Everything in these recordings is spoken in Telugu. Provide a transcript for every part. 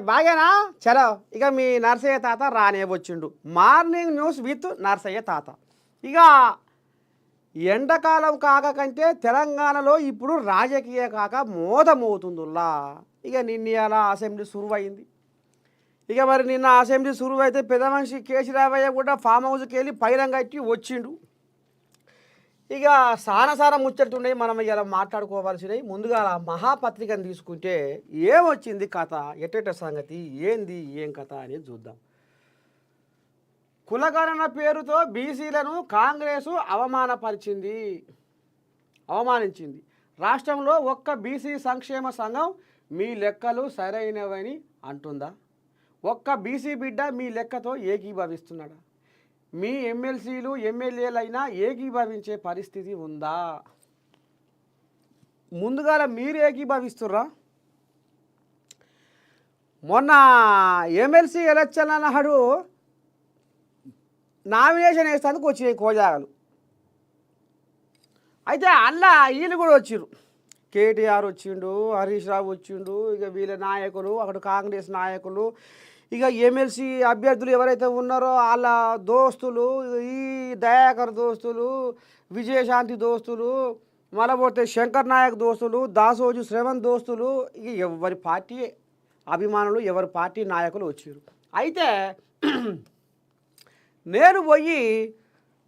బాగేనా చలో ఇక మీ నర్సయ్య తాత రానే వచ్చిండు మార్నింగ్ న్యూస్ విత్ నర్సయ్య తాత. ఇక ఎండాకాలం కాక కంటే తెలంగాణలో ఇప్పుడు రాజకీయ కాక మోదమవుతుందిలా. ఇక నిన్న అసెంబ్లీ సురువైంది. ఇక మరి నిన్న అసెంబ్లీ సురువైతే పెద్ద మనిషి కేసీరావయ్య కూడా ఫామ్ హౌస్కి వెళ్ళి పైరం కట్టి వచ్చిండు. ఇక సానసార ముచ్చట్టున్నాయి, మనం ఇలా మాట్లాడుకోవాల్సినవి. ముందుగా మహాపత్రికను తీసుకుంటే ఏమొచ్చింది కథ, ఎట్టెట సంగతి, ఏంది ఏం కథ అనేది చూద్దాం. కులగణన పేరుతో బీసీలను కాంగ్రెసు అవమానించింది. రాష్ట్రంలో ఒక్క బీసీ సంక్షేమ సంఘం మీ లెక్కలు సరైనవని అంటుందా? ఒక్క బీసీ బిడ్డ మీ లెక్కతో ఏకీభవిస్తున్నాడా? మీ ఎమ్మెల్సీలు ఎమ్మెల్యేలైనా ఏకీభవించే పరిస్థితి ఉందా? ముందుగా మీరు ఏకీభవిస్తుర్రా? మొన్న ఎమ్మెల్సీ ఎలక్షన్ అన్నాడు నామినేషన్ వేసేందుకు వచ్చినాయి కోజాగలు. అయితే అలా వీళ్ళు కూడా వచ్చిర్రు. కేటీఆర్ వచ్చిండు, హరీష్ రావు వచ్చిండు, ఇక వీళ్ళ నాయకులు, అక్కడ కాంగ్రెస్ నాయకులు, ఇక ఎమ్మెల్సీ అభ్యర్థులు ఎవరైతే ఉన్నారో వాళ్ళ దోస్తులు, ఈ దయాకర్ దోస్తులు, విజయశాంతి దోస్తులు, మళ్ళీ శంకర్ నాయక్ దోస్తులు, దాసోజు శ్రవణ్ దోస్తులు, ఇక ఎవరి పార్టీ అభిమానులు, ఎవరి పార్టీ నాయకులు వచ్చారు. అయితే నేను పోయి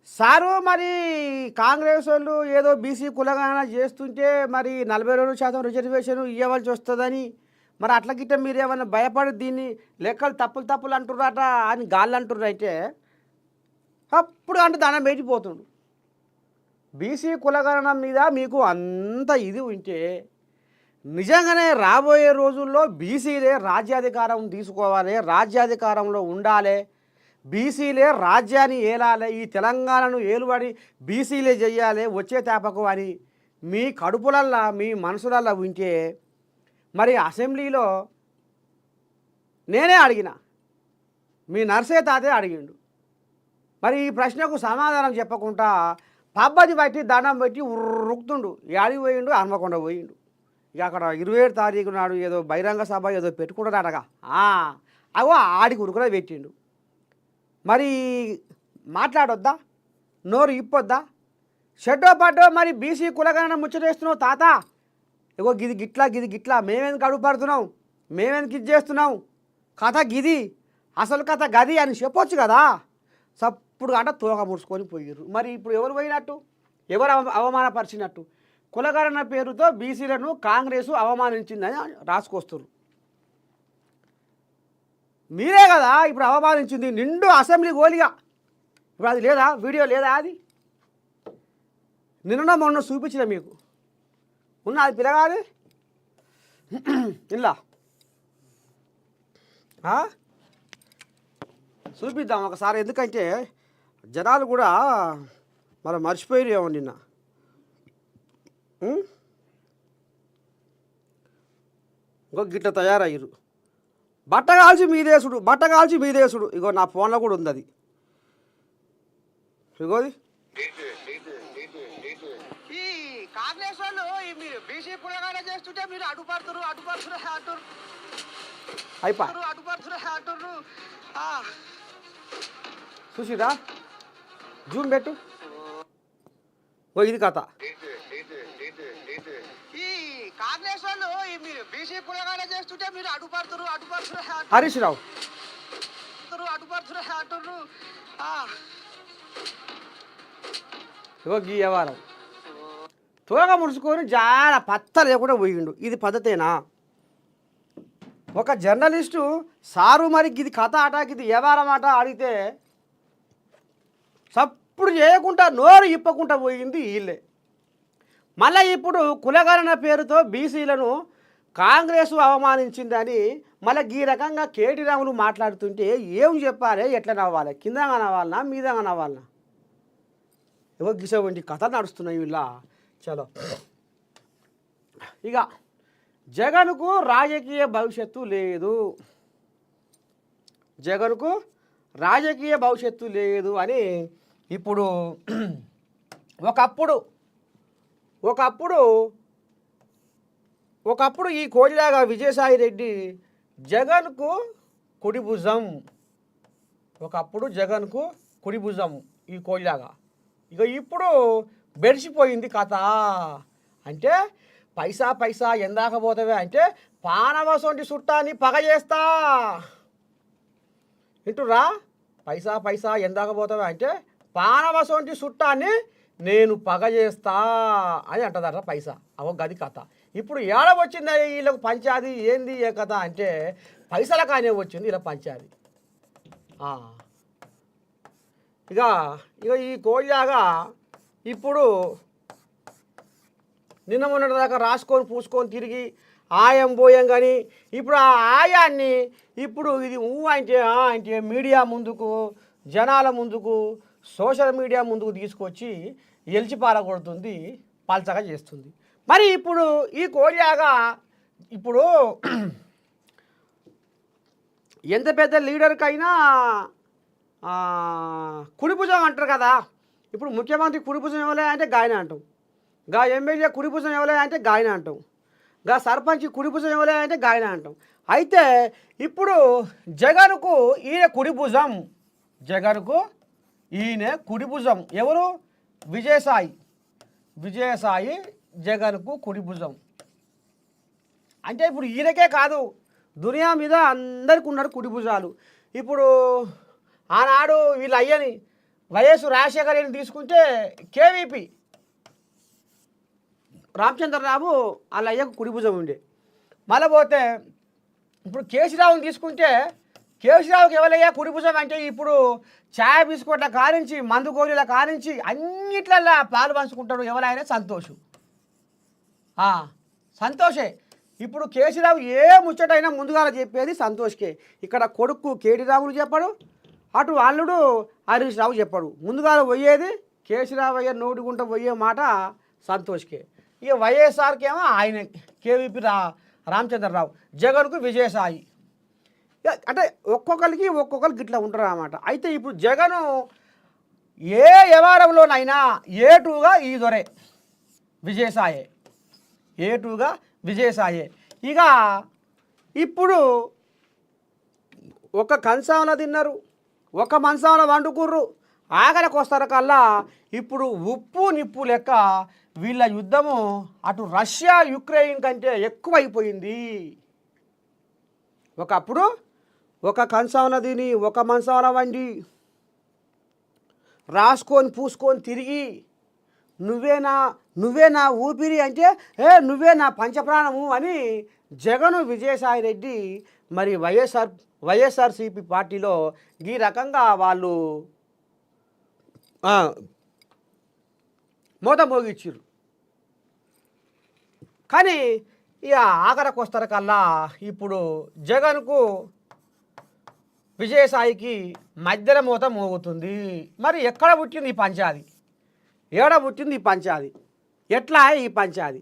సారు మరి కాంగ్రెస్ వాళ్ళు ఏదో బీసీ కులగణన చేస్తుంటే మరి 42% రిజర్వేషన్ ఇవ్వవలసి వస్తుందని, మరి అట్లా గిట్ట మీరు ఏమైనా భయపడి దీన్ని లెక్కలు తప్పులు అంటుర్రట అని గాళ్ళు అంటుర్రు. అయితే అప్పుడు అంటే దాన్ని పెట్టిపోతుండు. బీసీ కులగణన మీద మీకు అంత ఇది ఉంటే నిజంగానే రాబోయే రోజుల్లో బీసీలే రాజ్యాధికారం తీసుకోవాలి, రాజ్యాధికారంలో ఉండాలి, బీసీలే రాజ్యాన్ని ఏలాలి, ఈ తెలంగాణను ఏలుబడి బీసీలే చెయ్యాలి వచ్చే తేపకు అని మీ కడుపులల్లా మీ మనసులల్లా ఉంటే మరి అసెంబ్లీలో నేనే అడిగిన, మీ నర్సయ్య తాతే అడిగిండు. మరి ఈ ప్రశ్నకు సమాధానం చెప్పకుండా పబ్బది బట్టి దండం పెట్టి ఉరుకుతుండు. ఏడికి పోయిండు, హన్మకొండ పోయిండు. ఇక అక్కడ 27 తారీఖు నాడు ఏదో బహిరంగ సభ ఏదో పెట్టుకుంటాడటగా, అవో ఆడికి ఉరుకులో పెట్టిండు. మరి మాట్లాడొద్దా, నోరు ఇప్పొద్దా? షెడ్డో పడ్డో మరి బీసీ కులగణన ముచ్చటేస్తున్నావు తాత, ఇగో గిది గిట్లా మేమెందుకు అడుగుపడుతున్నావు, మేమెందుకు ఇది చేస్తున్నావు, కథ గిది, అసలు కథ గది అని చెప్పొచ్చు కదా. సప్పుడు గంట తోక ముడుచుకొని పోయారు. మరి ఇప్పుడు ఎవరు పోయినట్టు, ఎవరు అవమానపరిచినట్టు? కులగణన పేరుతో బీసీలను కాంగ్రెసు అవమానించిందని రాసుకొస్తారు. మీరే కదా ఇప్పుడు అవమానించింది, నిండు అసెంబ్లీ గోలిగా. ఇప్పుడు అది లేదా, వీడియో లేదా? అది నిన్న మొన్న చూపించిన మీకు ఉన్న, అది పిలగాది ఇలా చూపిద్దాం ఒకసారి. ఎందుకంటే జనాలు కూడా మరి మర్చిపోయారు ఏమో నిన్న. ఇంకో గిట్ల తయారయ్యారు. బట్ట కాల్చి మీదేసుడు. ఇగో నా ఫోన్లో కూడా ఉంది అది. ఇగోది ఈ కాంగ్రెస్ వాళ్ళు మీరు బీసీ కులగానే చేస్తుంటే మీరు అడ్డుపడుతురు అంటుర్రు. చూసిరా, జూమ్ పెట్టు. ఓ ఇది కథ. ఈ కాంగ్రెస్ వాళ్ళు మీరు బీసీ కులగానే చేస్తుంటే మీరు అడ్డుపడుతురు హరీష్ రావు అంటుర్రు. ఇగో గీ వ్యవహారం త్వరగా ముడుచుకొని చాలా పత్త లేకుండా పోయిండు. ఇది పద్ధతేనా? ఒక జర్నలిస్టు సారు మరి ఇది కథ ఆట, ఇది వ్యవహారం ఆట అడిగితే సప్పుడు చేయకుండా నోరు ఇప్పకుండా పోయింది వీళ్ళే. మళ్ళీ ఇప్పుడు కులగణన పేరుతో బీసీలను కాంగ్రెసు అవమానించిందని మళ్ళీ ఈ రకంగా కేటీ రాములు మాట్లాడుతుంటే ఏం చెప్పాలి, ఎట్లా నవ్వాలి? కిందగా నవ్వాలనా, మీదగా నవ్వాలనా? ఏవో గిసవంటి కథ నడుస్తున్నాయి వీళ్ళ. చలో ఇక జగన్కు రాజకీయ భవిష్యత్తు లేదు అని ఇప్పుడు ఒకప్పుడు ఈ కోడిలాగా విజయసాయి రెడ్డి జగన్కు కుడి భుజం, ఒకప్పుడు జగన్కు కుడి భుజం ఈ కోయిలాగా, ఇక ఇప్పుడు బెడిసిపోయింది కథ. అంటే పైసా పైసా ఎందాక పోతావే అంటే పానవసొంటి చుట్టాన్ని పగ చేస్తా వింటురా. పైసా పైసా ఎందాక పోతావే అంటే పానవసొంటి చుట్టాన్ని నేను పగ చేస్తా అని అంటదట పైసా. అవో గది కథ. ఇప్పుడు ఏడ వచ్చింది వీళ్ళకు పంచాది ఏంది ఏ కథ అంటే పైసల కానే వచ్చింది ఇలా పంచాది. ఇక ఇక ఈ కోళ్ళగా ఇప్పుడు నిన్న మొన్నటి దాకా రాసుకొని పూసుకొని తిరిగి ఆయం పోయాం. కానీ ఇప్పుడు ఆ ఆయాన్ని ఇప్పుడు ఇది అంటే మీడియా ముందుకు, జనాల ముందుకు, సోషల్ మీడియా ముందుకు తీసుకొచ్చి ఎలిచిపాల కొడుతుంది, పల్చగా చేస్తుంది. మరి ఇప్పుడు ఈ కోడియాగా ఇప్పుడు ఎంత పెద్ద లీడర్కైనా కుడిభుజం అంటారు కదా. ఇప్పుడు ముఖ్యమంత్రి కుడిభుజం ఎవలే అంటే గాయన అంటాం, గా ఎమ్మెల్యే కుడిభుజం ఎవలే అంటే గాయన అంటాం, గా సర్పంచ్ కుడిభుజం ఎవలే అంటే గాయన అంటాం. అయితే ఇప్పుడు జగన్కు ఈయన కుడిభుజం, జగన్కు ఈయన కుడిభుజం ఎవరు? విజయసాయి జగన్కు కుడిభుజం. అంటే ఇప్పుడు ఈయనకే కాదు, దునియా మీద అందరికీ ఉన్నాడు కుడిభుజాలు. ఇప్పుడు ఆనాడు వీళ్ళ అయ్యని వైఎస్ రాజశేఖర్ రెడ్డిని తీసుకుంటే కేవీపీ రామచంద్రరావు వాళ్ళ అయ్యకు కుడిభుజం ఉండే. మళ్ళీ పోతే ఇప్పుడు కేసీరావుని తీసుకుంటే కేసీరావుకి ఎవరయ్యా కుడిభుజం అంటే ఇప్పుడు ఛాయ్ బిస్కెట్ల కారించి, మందు గోళీల కారించి అన్నిట్లల్లా పాలు పంచుకుంటాడు ఎవరైనా సంతోషే. ఇప్పుడు కేసీరావు ఏ ముచ్చటైనా ముందుగా చెప్పేది సంతోష్కే. ఇక్కడ కొడుకు కేటీ రాములు చెప్పాడు, అటు అల్లుడు హరీష్ రావు చెప్పాడు. ముందుగా పోయేది కేసీరావు అయ్య నోటిగుంట పోయే మాట సంతోష్కే. ఇక వైఎస్ఆర్కి ఏమో ఆయన కేవీపీ రామచంద్రరావు, జగన్కు విజయసాయి. అంటే ఒక్కొక్కరికి గిట్లా ఉంటారు అన్నమాట. అయితే ఇప్పుడు జగను ఏ వ్యవహారంలోనైనా ఏటుగా ఈ దొరే విజయసాయే, ఏటుగా విజయసాయే. ఇక ఇప్పుడు ఒక కంచంలో తిన్నారు, ఒక మంచంలో వండుకుర్రు, ఆఖరికి వస్తారు కల్లా ఇప్పుడు ఉప్పు నిప్పు లెక్క వీళ్ళ యుద్ధము అటు రష్యా యుక్రెయిన్ కంటే ఎక్కువైపోయింది. ఒకప్పుడు ఒక కంచంలో తిని, ఒక మంచంలో వండి, రాసుకొని పూసుకొని తిరిగి నువ్వే నా ఊపిరి అంటే నువ్వే నా పంచప్రాణము అని జగను విజయసాయి రెడ్డి మరి వైఎస్ఆర్సీపీ పార్టీలో ఈ రకంగా వాళ్ళు మోత మోగిచ్చిర్రు. కానీ ఇక ఆఖరికి వస్తారు కల్లా ఇప్పుడు జగన్కు విజయసాయికి మధ్యల మోత మోగుతుంది. మరి ఎక్కడ పుట్టింది ఈ పంచాది? ఏడ పుట్టింది ఈ పంచాది? ఎట్లా ఈ పంచాది?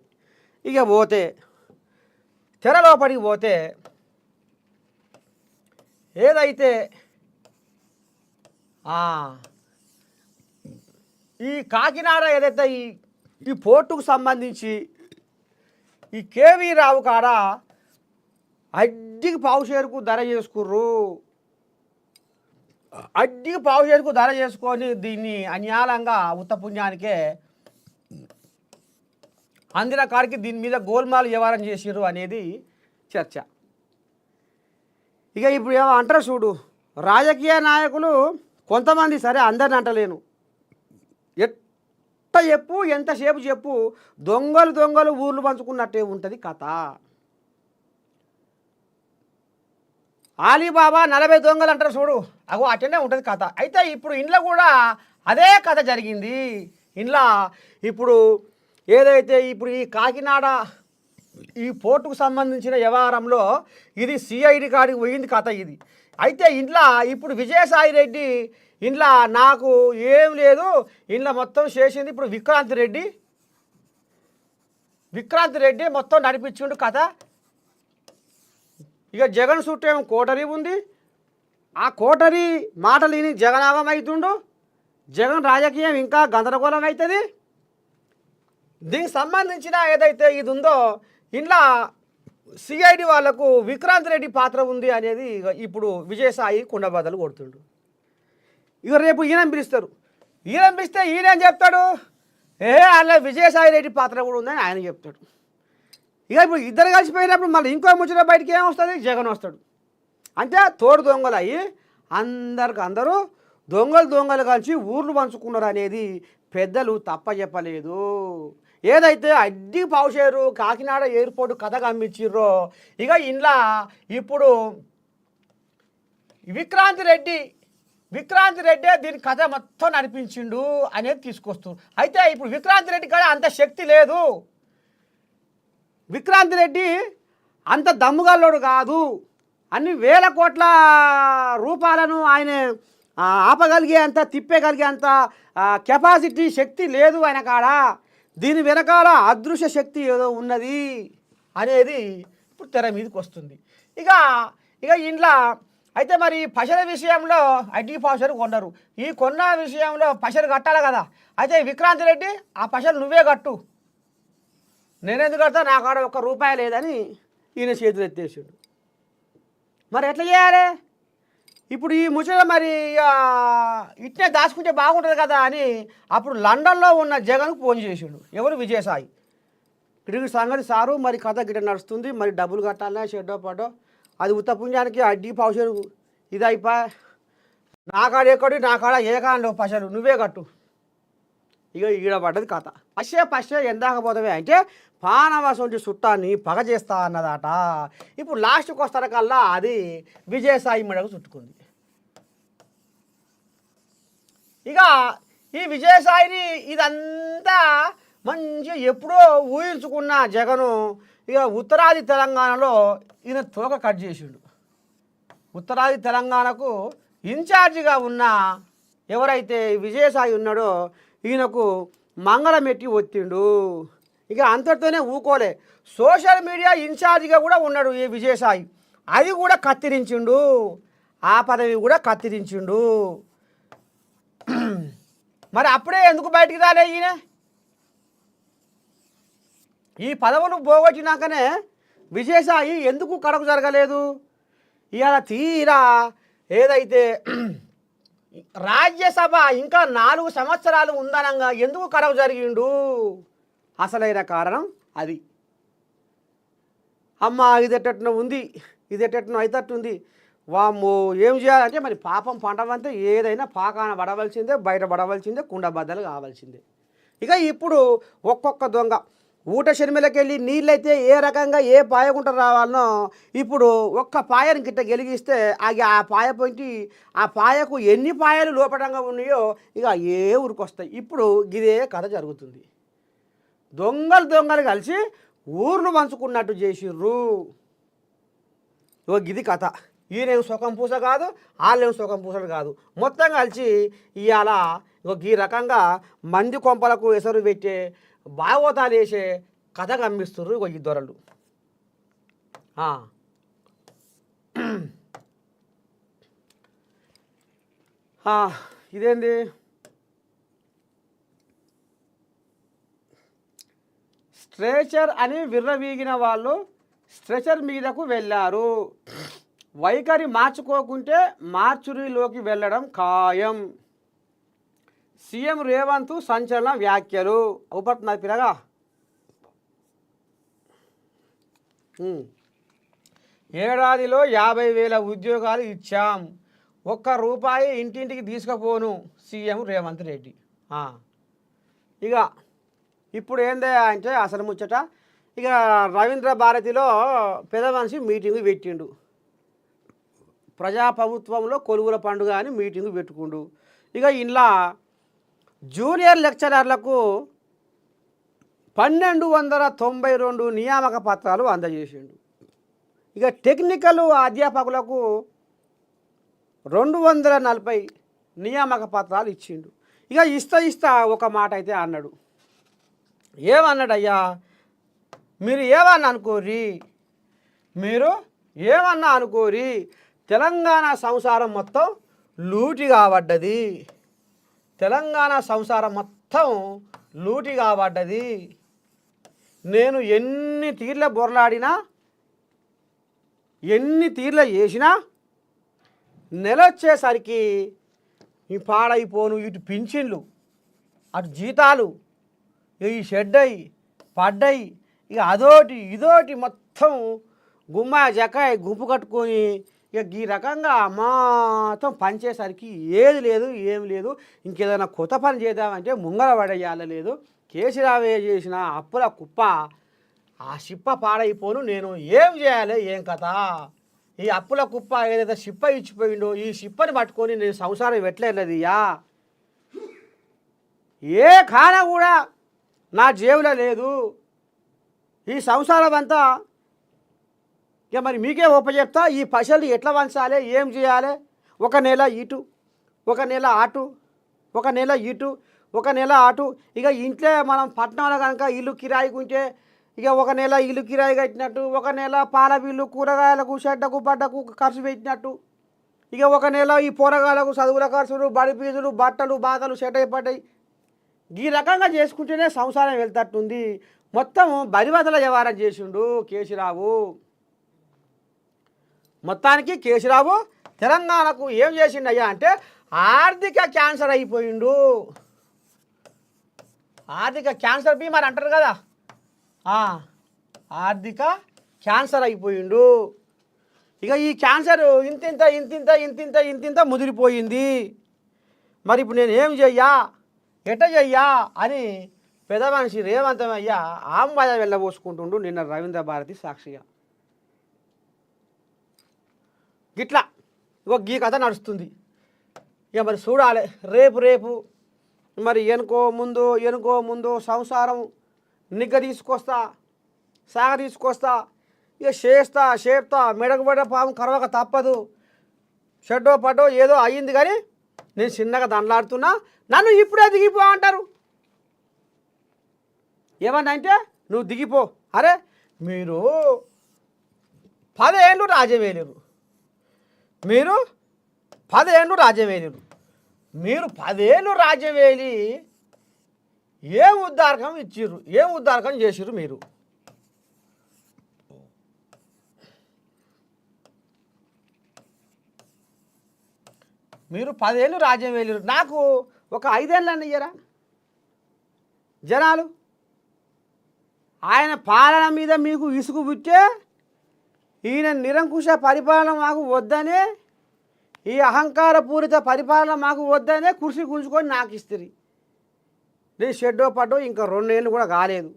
ఇక పోతే తెరలోపడికి పోతే ఏదైతే ఈ కాకినాడ ఏదైతే ఈ పోర్టుకు సంబంధించి ఈ కేవీ రావు కాడ అడ్డికి పావుషేరుకు ధర చేసుకుర్రు. అడ్డికి పావుషేరుకు ధర చేసుకొని దీన్ని అన్యాలంగా ఉత్తపుణ్యానికే అందిన కాడికి దీని మీద గోల్మాల్ వ్యవహారం చేసిర్రు అనేది చర్చ. ఇక ఇప్పుడు ఏమో అంటారు చూడు, రాజకీయ నాయకులు కొంతమంది, సరే అందరిని అంటలేను, ఎంతసేపు చెప్పు దొంగలు ఊర్లు పంచుకున్నట్టే ఉంటుంది కథ. ఆలీబాబా 40 దొంగలు అంటారు చూడు, అగో అటనే ఉంటుంది కథ. అయితే ఇప్పుడు ఇంట్లో కూడా అదే కథ జరిగింది. ఇంట్లో ఇప్పుడు ఏదైతే ఇప్పుడు ఈ కాకినాడ ఈ పోర్టుకు సంబంధించిన వ్యవహారంలో ఇది సిఐడి కాడికి పోయింది కథ ఇది. అయితే ఇంట్లో ఇప్పుడు విజయసాయి రెడ్డి ఇంట్లో నాకు ఏం లేదు, ఇంట్లో మొత్తం చేసింది ఇప్పుడు విక్రాంత్ రెడ్డి మొత్తం నడిపించుండు కథ. ఇక జగన్ చుట్టూ కోటరీ ఉంది, ఆ కోటరీ మాటలు విని జగనాగం అవుతుండు, జగన్ రాజకీయం ఇంకా గందరగోళం అవుతుంది. దీనికి సంబంధించిన ఏదైతే ఇది ఉందో ఇంట్లో సిఐడి వాళ్లకు విక్రాంత్ రెడ్డి పాత్ర ఉంది అనేది ఇప్పుడు విజయసాయి కుండబద్దలు కొడుతుండు. ఇక రేపు ఈయన పిలుస్తారు. ఈయన పిలిస్తే ఈయన ఏం చెప్తాడు, అలా విజయసాయి రెడ్డి పాత్ర కూడా ఉందని ఆయన చెప్తాడు. ఇక ఇప్పుడు ఇద్దరు కలిసిపోయినప్పుడు మళ్ళీ ఇంకో ముచ్చట బయటికి ఏమొస్తుంది, జగన్ వస్తాడు. అంటే తోడు దొంగలు అయ్యి అందరూ దొంగలు కలిసి ఊర్లు పంచుకున్నారు అనేది పెద్దలు తప్ప చెప్పలేదు. ఏదైతే అడ్డి పావుచేరు కాకినాడ ఎయిర్పోర్ట్ కథ గమ్మించిర్రో ఇక ఇంట్లో ఇప్పుడు విక్రాంత్ రెడ్డి దీని కథ మొత్తం నడిపించిండు అనేది తీసుకొస్తూ. అయితే ఇప్పుడు విక్రాంత్ రెడ్డి కూడా అంత శక్తి లేదు, విక్రాంత్ రెడ్డి అంత దమ్ముగల్లోడు కాదు, అన్ని వేల కోట్ల రూపాయలను ఆయన ఆపగలిగే అంత తిప్పగలిగే అంత కెపాసిటీ శక్తి లేదు ఆయన కాడ, దీని వెనకాల అదృశ్య శక్తి ఏదో ఉన్నది అనేది ఇప్పుడు తెర మీదకి వస్తుంది. ఇక ఇంట్లో అయితే మరి పషల విషయంలో ఐటీ పషలు కొన్నారు. ఈ కొన్న విషయంలో పషలు కట్టాలి కదా. అయితే విక్రాంత్ రెడ్డి ఆ పషలు నువ్వే కట్టు, నేనెందుకు కడతా, నా కాడ ₹1 లేదని ఈయన చేతులు ఎత్తేసాడు. మరి ఎట్లా చేయాలి ఇప్పుడు ఈ ముచ్చట? మరి ఇట్నే దాచుకుంటే బాగుంటుంది కదా అని అప్పుడు లండన్లో ఉన్న జగన్కు ఫోన్ చేసాడు. ఎవరు? విజయసాయి. ఇటు సంగతి సారు, మరి కథ గిట్ట నడుస్తుంది, మరి డబ్బులు కట్టాలా షెడ్డో పాటో, అది ఉత్త పుణ్యానికి అడ్డీ పావుషేరు ఇది అయిపోయి నా కాడ ఎక్కడి, నా కాడ ఏకాండో పశలు నువ్వే కట్టు. ఇక ఈడపడ్డది కథ. పశ్చే ఎందాకపోతావే అంటే పానవాసంటి చుట్టాన్ని పగ చేస్తా అన్నదాట. ఇప్పుడు లాస్ట్కి వస్తారకల్లా అది విజయసాయి మెడకు చుట్టుకుంది. ఇక ఈ విజయసాయిని ఇదంతా మంచిగా ఎప్పుడో ఊహించుకున్న జగను ఇక ఉత్తరాది తెలంగాణలో ఈయన తోక కట్ చేసిండు. ఉత్తరాది తెలంగాణకు ఇన్ఛార్జిగా ఉన్న ఎవరైతే విజయసాయి ఉన్నాడో ఈయనకు మంగళమెట్టి ఒత్తిండు. ఇక అంతటితోనే ఊకోలే, సోషల్ మీడియా ఇన్ఛార్జిగా కూడా ఉన్నాడు ఈ విజయసాయి, అది కూడా కత్తిరించిండు, ఆ పదవి కూడా కత్తిరించిండు. మరి అప్పుడే ఎందుకు బయటికి రాలే ఈయన? ఈ పదవులు పోగొట్టినాకనే విజయసాయి ఎందుకు కడకు జరగలేదు? ఇవాళ తీరా ఏదైతే రాజ్యసభ ఇంకా 4 సంవత్సరాలు ఉందనంగా ఎందుకు కడకు జరిగిండు? అసలైన కారణం అది. అమ్మ ఇది ఎట్టట్టున ఉంది, ఇది ఎట్టట్టున అయితట్టుంది, వామ్మో ఏం చేయాలంటే మరి పాపం పంటమంతా ఏదైనా పాకాన పడవలసిందే, బయట పడవలసిందే, కుండబద్దలు కావాల్సిందే. ఇక ఇప్పుడు ఒక్కొక్క దొంగ ఊట శర్మిలకెళ్ళి నీళ్ళైతే ఏ రకంగా ఏ పాయకుంట రావాలనో ఇప్పుడు ఒక్క పాయను గిట్ట గెలిగిస్తే ఆ పాయ పోయి ఆ పాయకు ఎన్ని పాయలు లోపడంగా ఉన్నాయో ఇక ఏ ఊరికొస్తాయి. ఇప్పుడు ఇదే కథ జరుగుతుంది. దొంగలు కలిసి ఊర్లు పంచుకున్నట్టు చేసిర్రు. ఇది కథ. ఈయనేం సుఖం పూస కాదు, వాళ్ళేం సుఖం పూసలు కాదు, మొత్తం కలిసి ఇవాళ ఈ రకంగా మంది కొంపలకు ఎసరు పెట్టే భాగవతాలు వేసే కథ గమ్మిస్తుర్రు ఈ దొరలు. ఇదేంది స్ట్రెచర్ అని విర్రవీగిన వాళ్ళు స్ట్రెచర్ మీదకు వెళ్ళారు. వైఖరి మార్చుకోకుంటే మార్చురీలోకి వెళ్ళడం ఖాయం. సీఎం రేవంత్ సంచలన వ్యాఖ్యలు. అవుపడుతున్నారు పిల్లగా. ఏడాదిలో 50,000 ఉద్యోగాలు ఇచ్చాం, ₹1 ఇంటింటికి తీసుకుపోను సీఎం రేవంత్ రెడ్డి. ఇక ఇప్పుడు ఏందే అంటే అసలు ముచ్చట, ఇక రవీంద్ర భారతిలో పెద్ద మనిషి మీటింగు పెట్టిండు. ప్రజాప్రభుత్వంలో కొలువుల పండుగ అని మీటింగు పెట్టుకుండు. ఇక ఇంట్లో జూనియర్ లెక్చరర్లకు 1292 నియామక పత్రాలు అందజేసిండు. ఇక టెక్నికల్ అధ్యాపకులకు 240 నియామక పత్రాలు ఇచ్చిండు. ఇక ఇస్తా ఒక మాట అయితే అన్నాడు. ఏమన్నాడయ్యా, మీరు ఏమన్నా అనుకోరి తెలంగాణ సంసారం మొత్తం లూటి కాబడ్డది, తెలంగాణ సంసారం మొత్తం లూటి కాబడ్డది. నేను ఎన్ని తీర్ల బొరలాడినా ఎన్ని తీర్ల చేసినా నెల వచ్చేసరికి ఈ పాడైపోను ఇటు పింఛన్లు అటు జీతాలు ఈ షెడ్డయి పడ్డాయి ఇక అదోటి ఇదోటి మొత్తం గుమ్మ జకాయ గుంపు కట్టుకొని ఇక ఈ రకంగా మొత్తం పనిచేసరికి ఏది లేదు ఏమి లేదు ఇంకేదైనా కొత్త పని చేద్దామంటే ముంగర పడేయాల లేదు. కేసీరావే చేసిన అప్పుల కుప్ప ఆ సిప్ప పాడైపోను నేను ఏం చేయాలి ఏం కథ. ఈ అప్పుల కుప్ప ఏదైతే సిప్ప ఇచ్చిపోయిండో ఈ సిప్పని పట్టుకొని నేను సంసారం పెట్టలేదయ్యా. ఏ ఖానా కూడా నా జేబులో లేదు. ఈ సంసారం అంతా ఇక మరి మీకే చెప్తా. ఈ పైసలు ఎట్లా వంచాలి ఏం చేయాలి. ఒక నెల ఇటు ఒక నెల అటు ఒక నెల ఇటు ఒక నెల అటు. ఇక ఇంట్లో మనం పట్టణంలో కనుక ఇల్లు కిరాయికి ఉంటే ఇక ఒక నెల ఇల్లు కిరాయి కట్టినట్టు, ఒక నెల పాల బిల్లు కూరగాయలకు చెడ్డకు పడ్డకు ఖర్చు పెట్టినట్టు, ఇక ఒక నెల ఈ పోరగాయలకు చదువుల ఖర్చులు బడి ఫీజులు బట్టలు బాధలు సెట్ అయిపడ్డాయి. ఈ రకంగా చేసుకుంటేనే సంసారం వెళ్తట్టుంది. మొత్తం బరిబదల వ్యవహారం చేసిండు కేసీరావు. మొత్తానికి కేసీరావు తెలంగాణకు ఏం చేసిండయ్యా అంటే ఆర్థిక క్యాన్సర్ అయిపోయిండు. ఆర్థిక క్యాన్సర్ బీమార్ అంటారు కదా, ఆర్థిక క్యాన్సర్ అయిపోయిండు. ఇక ఈ క్యాన్సర్ ఇంతింత ఇంతింత ఇంతింత ఇంతింత ముదిరిపోయింది. మరి ఇప్పుడు నేను ఏం చెయ్యా ఎట్ట చెయ్యా అని పెద్ద మనిషి రేవంతమయ్య ఆంబాయ వెళ్ళబోసుకుంటుండు నిన్న రవీంద్ర భారతి సాక్షిగా. గిట్లా ఈ కథ నడుస్తుంది. ఇక మరి చూడాలి రేపు మరి ఎనుకో ముందు సంసారం నిగ్గ తీసుకొస్తా సాగ తీసుకొస్తా ఇక చేస్తా మెడగబడ్డ పాము కరవక తప్పదు. షెడ్డో పడ్డో ఏదో అయ్యింది కానీ నేను చిన్నగా దండలాడుతున్నా. నన్ను ఇప్పుడే దిగిపో అంటారు. ఏమన్నా అంటే నువ్వు దిగిపో. అరే మీరు 10 ఏళ్ళు రాజ్యం వేయలేరు. మీరు 10 ఏళ్ళు రాజ్యం వేయలేరు. మీరు 10 ఏళ్ళు రాజ్యం వేలి ఏం ఉద్దారకం ఇచ్చిర్రు, ఏం ఉద్దారకం చేసిర్రు మీరు? మీరు 10 ఏళ్ళు రాజ్యం వేయలేరు. నాకు ఒక 5 ఏళ్ళని ఇయ్యరా జనాలు? ఆయన పాలన మీద మీకు ఇసుకు పుట్టే ఈయన నిరంకుశ పరిపాలన మాకు వద్దనే, ఈ అహంకారపూరిత పరిపాలన మాకు వద్దనే కుర్చీ గుంజుకొని నాకు ఇస్తుంది. నేను షెడ్డో పడ్డో ఇంకా 2 ఏళ్ళు కూడా కాలేదు.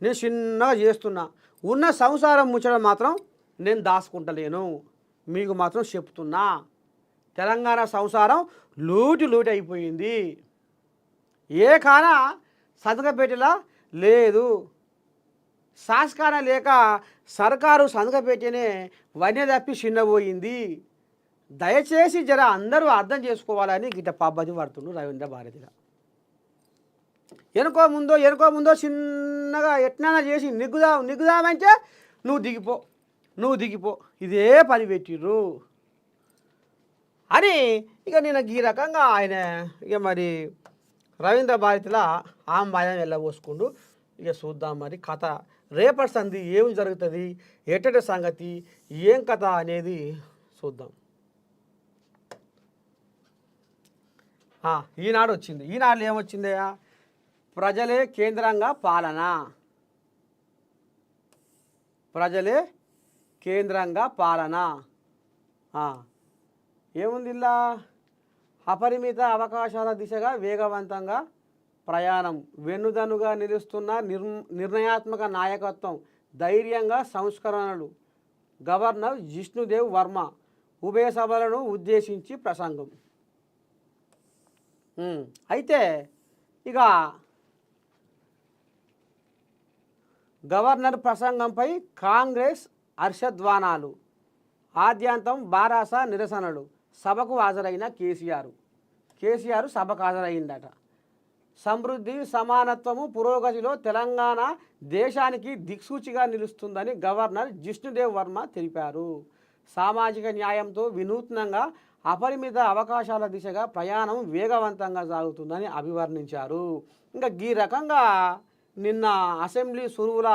నేను చిన్నగా చేస్తున్నా. ఉన్న సంసారం ముచ్చడం మాత్రం నేను దాచుకుంటలేను. మీకు మాత్రం చెప్తున్నా, తెలంగాణ సంసారం లూటి అయిపోయింది. ఏ కానా సంతకపేటలా లేదు. శాసకాన లేక సర్కారు సంతకపేటనే వన్య తప్పి చిన్నపోయింది. దయచేసి జర అందరూ అర్థం చేసుకోవాలని గిట్ట పబ్బది పడుతుండ్రు రవీంద్ర భారతిగా. ఎనుకో ముందో చిన్నగా ఎట్నైనా చేసి నిగ్గుదామంటే నువ్వు దిగిపో ఇదే పని పెట్టిర్రు అని ఇక నేను ఈ రకంగా ఆయన ఇక మరి రవీంద్ర భారతిలా ఆంబాయం వెళ్ళబోసుకుంటూ ఇక చూద్దాం మరి కథ రేపటి సంధి ఏమి జరుగుతుంది, ఎట్టటి సంగతి ఏం కథ అనేది చూద్దాం. ఈనాడు వచ్చింది. ఈనాడులో ఏమొచ్చిందయ్యా? ప్రజలే కేంద్రంగా పాలన, ప్రజలే కేంద్రంగా పాలన. ఏముంది ఇలా? అపరిమిత అవకాశాల దిశగా వేగవంతంగా ప్రయాణం, వెన్నుదన్నుగా నిలుస్తున్న నిర్ణయాత్మక నాయకత్వం, ధైర్యంగా సంస్కరణలు. గవర్నర్ జిష్ణుదేవ్ వర్మ ఉభయ సభలను ఉద్దేశించి ప్రసంగం. అయితే ఇక గవర్నర్ ప్రసంగంపై కాంగ్రెస్ హర్షధ్వానాలు, ఆద్యంతం బారాస నిరసనలు. సభకు హాజరైన కేసీఆర్ సభకు హాజరైందట. సమృద్ధి, సమానత్వము, పురోగతిలో తెలంగాణ దేశానికి దిక్సూచిగా నిలుస్తుందని గవర్నర్ జిష్ణుదేవ్ వర్మ తెలిపారు. సామాజిక న్యాయంతో వినూత్నంగా అపరిమిత అవకాశాల దిశగా ప్రయాణం వేగవంతంగా సాగుతుందని అభివర్ణించారు. ఇంకా ఈ రకంగా నిన్న అసెంబ్లీ సురువుల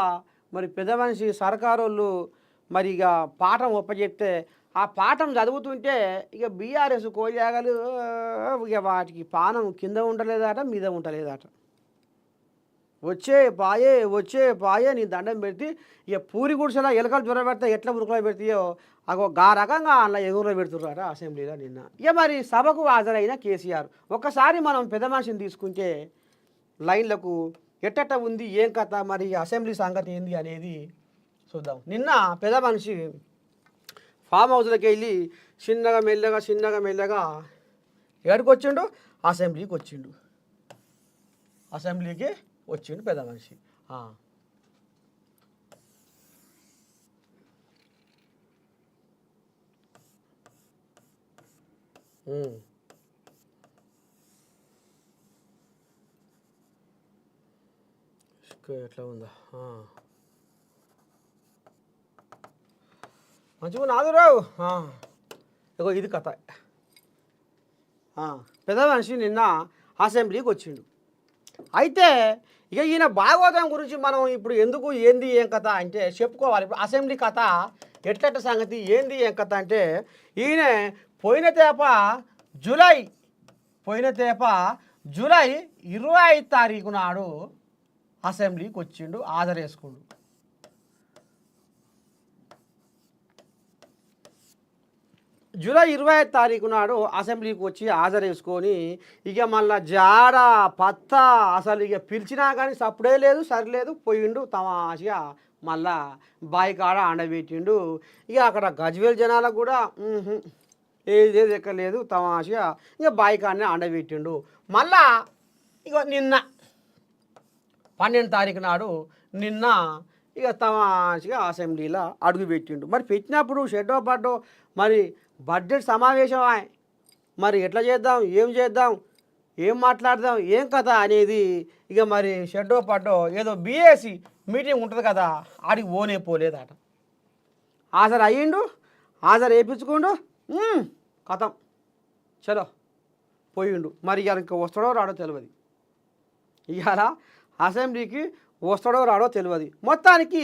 మరి పెద్ద మనిషి సర్కారోళ్ళు మరి ఇక పాఠం ఒప్పచెప్తే ఆ పాఠం చదువుతుంటే ఇక బీఆర్ఎస్ కోలియాగలు ఇక వాటికి పానం కింద ఉండలేదట మీద ఉండలేదట. వచ్చే పాయే నీ దండం పెడితే ఇక పూరి గుడిసెలా ఎలకలు జ్వర పెడితే ఎట్లా ఉరుకులో పెడతాయో అగో గా రకంగా అలా ఎగురులో పెడుతున్నారట అసెంబ్లీలో నిన్న. ఇక మరి సభకు హాజరైన కేసీఆర్ ఒక్కసారి మనం పెద్ద మనిషిని తీసుకుంటే లైన్లకు ఎట్టట ఉంది ఏం కథ మరి అసెంబ్లీ సంగతి ఏంది అనేది చూద్దాం. నిన్న పెద్ద మనిషి ఫామ్ హౌస్లోకి వెళ్ళి చిన్నగా మెల్లగా ఎక్కడికి వచ్చిండు, అసెంబ్లీకి వచ్చిండు పెద్ద మనిషి. ఎట్లా ఉందా మంచిగా నాదురావు. ఇగో ఇది కథ. పెద్ద మనిషి నిన్న అసెంబ్లీకి వచ్చిండు. అయితే ఇక ఈయన భాగవతం గురించి మనం ఇప్పుడు ఎందుకు ఏంది ఏం కథ అంటే చెప్పుకోవాలి. ఇప్పుడు అసెంబ్లీ కథ ఎట్లట్ట సంగతి ఏంది ఏం కథ అంటే ఈయన పోయిన తేప జూలై 25 తారీఖు నాడు అసెంబ్లీకి వచ్చిండు, హాజరేసుకుండు. జూలై 25 తారీఖు నాడు అసెంబ్లీకి వచ్చి హాజరేసుకొని ఇక మళ్ళా జాడ పత్తా అసలు ఇక పిలిచినా కానీ సప్పుడే లేదు సరిలేదు పోయిండు తమాషగా మళ్ళా బాయి కాడ ఆండబెట్టిండు. ఇక అక్కడ గజ్వేల్ జనాలకు కూడా ఏది ఎక్కలేదు తమాషగా ఇక బాయి కాడనే ఆండబెట్టిండు. మళ్ళా ఇక నిన్న 12 తారీఖు నాడు ఇక తమాషగా అసెంబ్లీలో అడుగుపెట్టిండు. మరి పెట్టినప్పుడు షెడ్డో పడ్డో మరి బడ్జెట్ సమావేశం మరి ఎట్లా చేద్దాం ఏం మాట్లాడదాం ఏం కథ అనేది ఇక మరి షెడ్డో పడ్డో ఏదో బీఏసీ మీటింగ్ ఉంటుంది కదా ఆడికి పోలేదట. హాజరు వేయించుకోండు కథం చలో పోయిండు. మరి ఇవాళ ఇంకా వస్తాడో రాడో తెలియదు. ఇవాళ అసెంబ్లీకి వస్తాడో రాడో తెలియదు. మొత్తానికి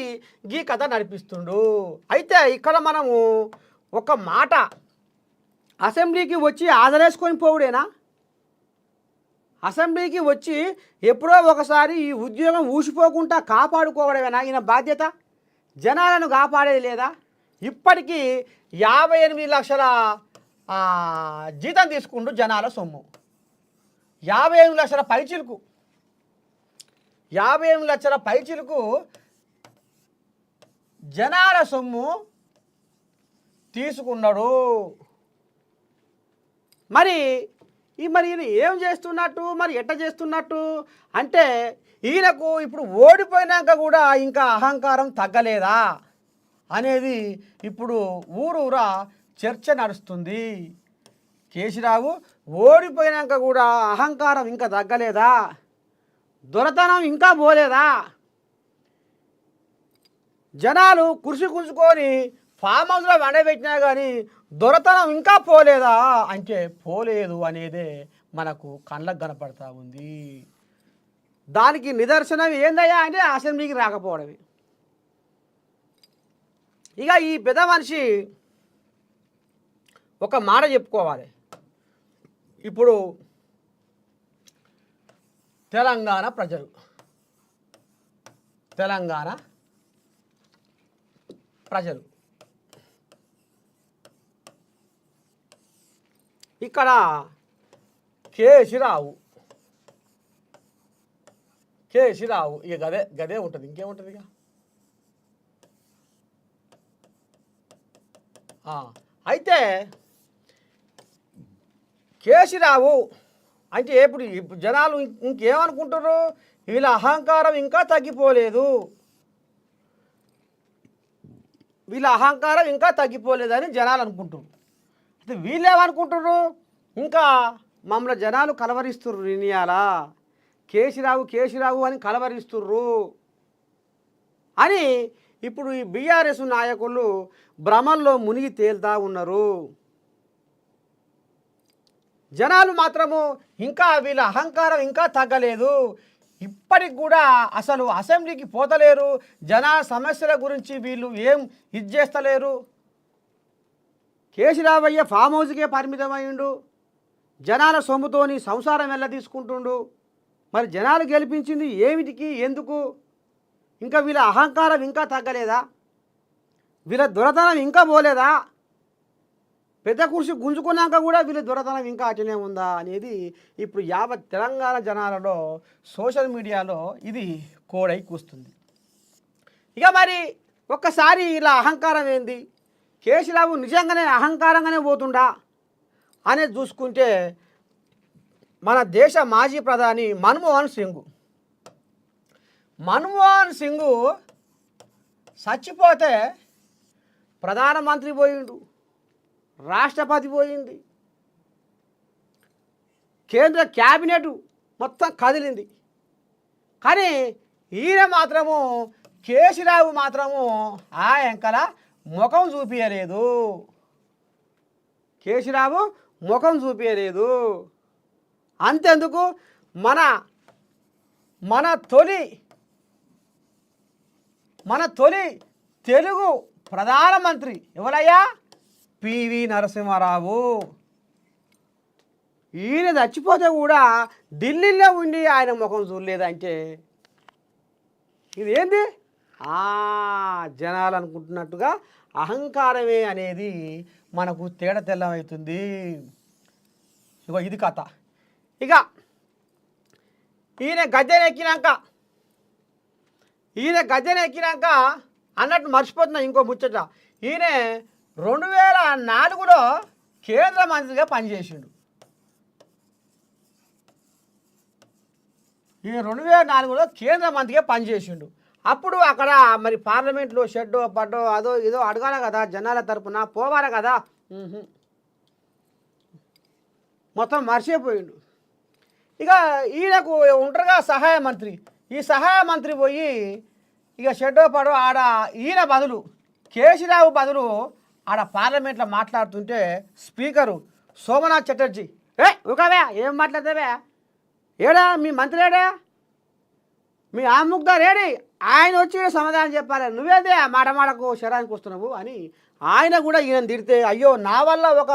ఈ కథ నడిపిస్తుండు. అయితే ఇక్కడ మనము ఒక మాట అసెంబ్లీకి వచ్చి హాజరేసుకొని పోవుడేనా? అసెంబ్లీకి వచ్చి ఎప్పుడో ఒకసారి ఈ ఉద్యోగం ఊసిపోకుండా కాపాడుకోవడమేనా ఈయన బాధ్యత? జనాలను కాపాడేది లేదా? ఇప్పటికీ 58 లక్షల జీతం తీసుకుంటూ జనాల సొమ్ము 58 లక్షల పైచిలుకు 58 లక్షల పైచిలుకు జనాల సొమ్ము తీసుకున్నాడు. మరి ఈయన ఏం చేస్తున్నట్టు, మరి ఎట్ట చేస్తున్నట్టు అంటే ఈయనకు ఇప్పుడు ఓడిపోయినాక కూడా ఇంకా అహంకారం తగ్గలేదా అనేది ఇప్పుడు ఊరూరా చర్చ నడుస్తుంది. కేసీరావు ఓడిపోయినాక కూడా అహంకారం ఇంకా తగ్గలేదా, దొరతనం ఇంకా పోలేదా, జనాలు కుర్చీ కూర్చుకొని ఫామ్ హౌస్లో వండబెట్టినా కానీ దొరతనం ఇంకా పోలేదా అంటే పోలేదు అనేదే మనకు కళ్ళకు కనపడతా ఉంది. దానికి నిదర్శనం ఏందయ్యా అంటే అసెంబ్లీకి రాకపోవడమే. ఇక ఈ పెద్ద మనిషి ఒక మాట చెప్పుకోవాలి. ఇప్పుడు తెలంగాణ ప్రజలు ఇక్కడ కేసీరావు ఇక గదే ఉంటుంది, ఇంకేముంటుంది ఇక. అయితే కేసీరావు అంటే ఇప్పుడు జనాలు ఇంకేమనుకుంటారు, వీళ్ళ అహంకారం ఇంకా తగ్గిపోలేదు, అని జనాలు అనుకుంటారు. అయితే వీళ్ళు ఏమనుకుంటారు, ఇంకా మమ్మల్ని జనాలు కలవరిస్తుర్రు, నినియాలా కేసీరావు అని కలవరిస్తుర్రు అని ఇప్పుడు ఈ బీఆర్ఎస్ నాయకులు భ్రమంలో మునిగి తేలుతా ఉన్నారు. జనాలు మాత్రము ఇంకా వీళ్ళ అహంకారం ఇంకా తగ్గలేదు, ఇప్పటికి కూడా అసలు అసెంబ్లీకి పోతలేరు, జనాల సమస్యల గురించి వీళ్ళు ఏం ఇది చేస్తలేరు. కేసీరావయ్య ఫామ్ హౌస్కే పరిమితమైండు, జనాల సొమ్ముతోని సంసారం ఎలా తీసుకుంటుండు. మరి జనాలు గెలిపించింది ఏమిటికి, ఎందుకు? ఇంకా వీళ్ళ అహంకారం ఇంకా తగ్గలేదా? వీళ్ళ దొరతనం ఇంకా పోలేదా? పెద్ద కుర్చీ గుంజుకున్నాక కూడా వీళ్ళ దొరతనం ఇంకా అటనే ఉందా అనేది ఇప్పుడు యావత్ తెలంగాణ జనాలలో సోషల్ మీడియాలో ఇది కోడై కూస్తుంది. ఇక మరి ఒక్కసారి ఇలా అహంకారం ఏంది, కేసీరావు నిజంగానే అహంకారంగానే పోతుండా అనేది చూసుకుంటే మన దేశ మాజీ ప్రధాని మన్మోహన్ సింగ్ చచ్చిపోతే ప్రధానమంత్రి పోయిండు, రాష్ట్రపతి పోయింది, కేంద్ర క్యాబినెట్ మొత్తం కదిలింది. కానీ ఈయన మాత్రము కేసీరావు మాత్రము ఆ ఎంకల ముఖం చూపించలేదు. కేసీరావు ముఖం చూపించలేదు. అంతెందుకు, మన తొలి తెలుగు ప్రధానమంత్రి ఎవరయ్యా? పివి నరసింహారావు. ఈయన చచ్చిపోతే కూడా ఢిల్లీలో ఉండి ఆయన ముఖం చూడలేదంటే ఇదేంది? జనాలు అనుకుంటున్నట్టుగా అహంకారమే అనేది మనకు తేడా తెల్లమవుతుంది. ఇగో ఇది కథ. ఇక ఈయన గద్దెనెక్కినాక అన్నట్టు మర్చిపోతున్నా ఇంకో ముచ్చట. ఈయన 2004లో కేంద్ర మంత్రిగా పనిచేసిండు. ఈయన 2004లో కేంద్ర మంత్రిగా పనిచేసిండు. అప్పుడు అక్కడ మరి పార్లమెంట్లో షెడ్డో పడ్డో అదో ఏదో అడగాలి కదా, జనాల తరపున పోవాలి కదా, మొత్తం మర్చిపోయిండు. ఇక ఈయనకు ఉంటారుగా సహాయ మంత్రి, ఈ సహాయ మంత్రి పోయి ఇక షెడ్డో పడో ఆడ ఈయన బదులు కేసీరావు బదులు ఆడ పార్లమెంట్లో మాట్లాడుతుంటే స్పీకరు సోమనాథ్ చటర్జీ ఒకవే ఏం మాట్లాడతావే, ఏడా మీ మంత్రి ఏడా, మీ ఆముగ్దారు ఏడి, ఆయన వచ్చి సమాధానం చెప్పాలి, నువ్వేదే మాటకు శరానికి వస్తున్నావు అని ఆయన కూడా ఈయన తిడితే, అయ్యో నా వల్ల ఒక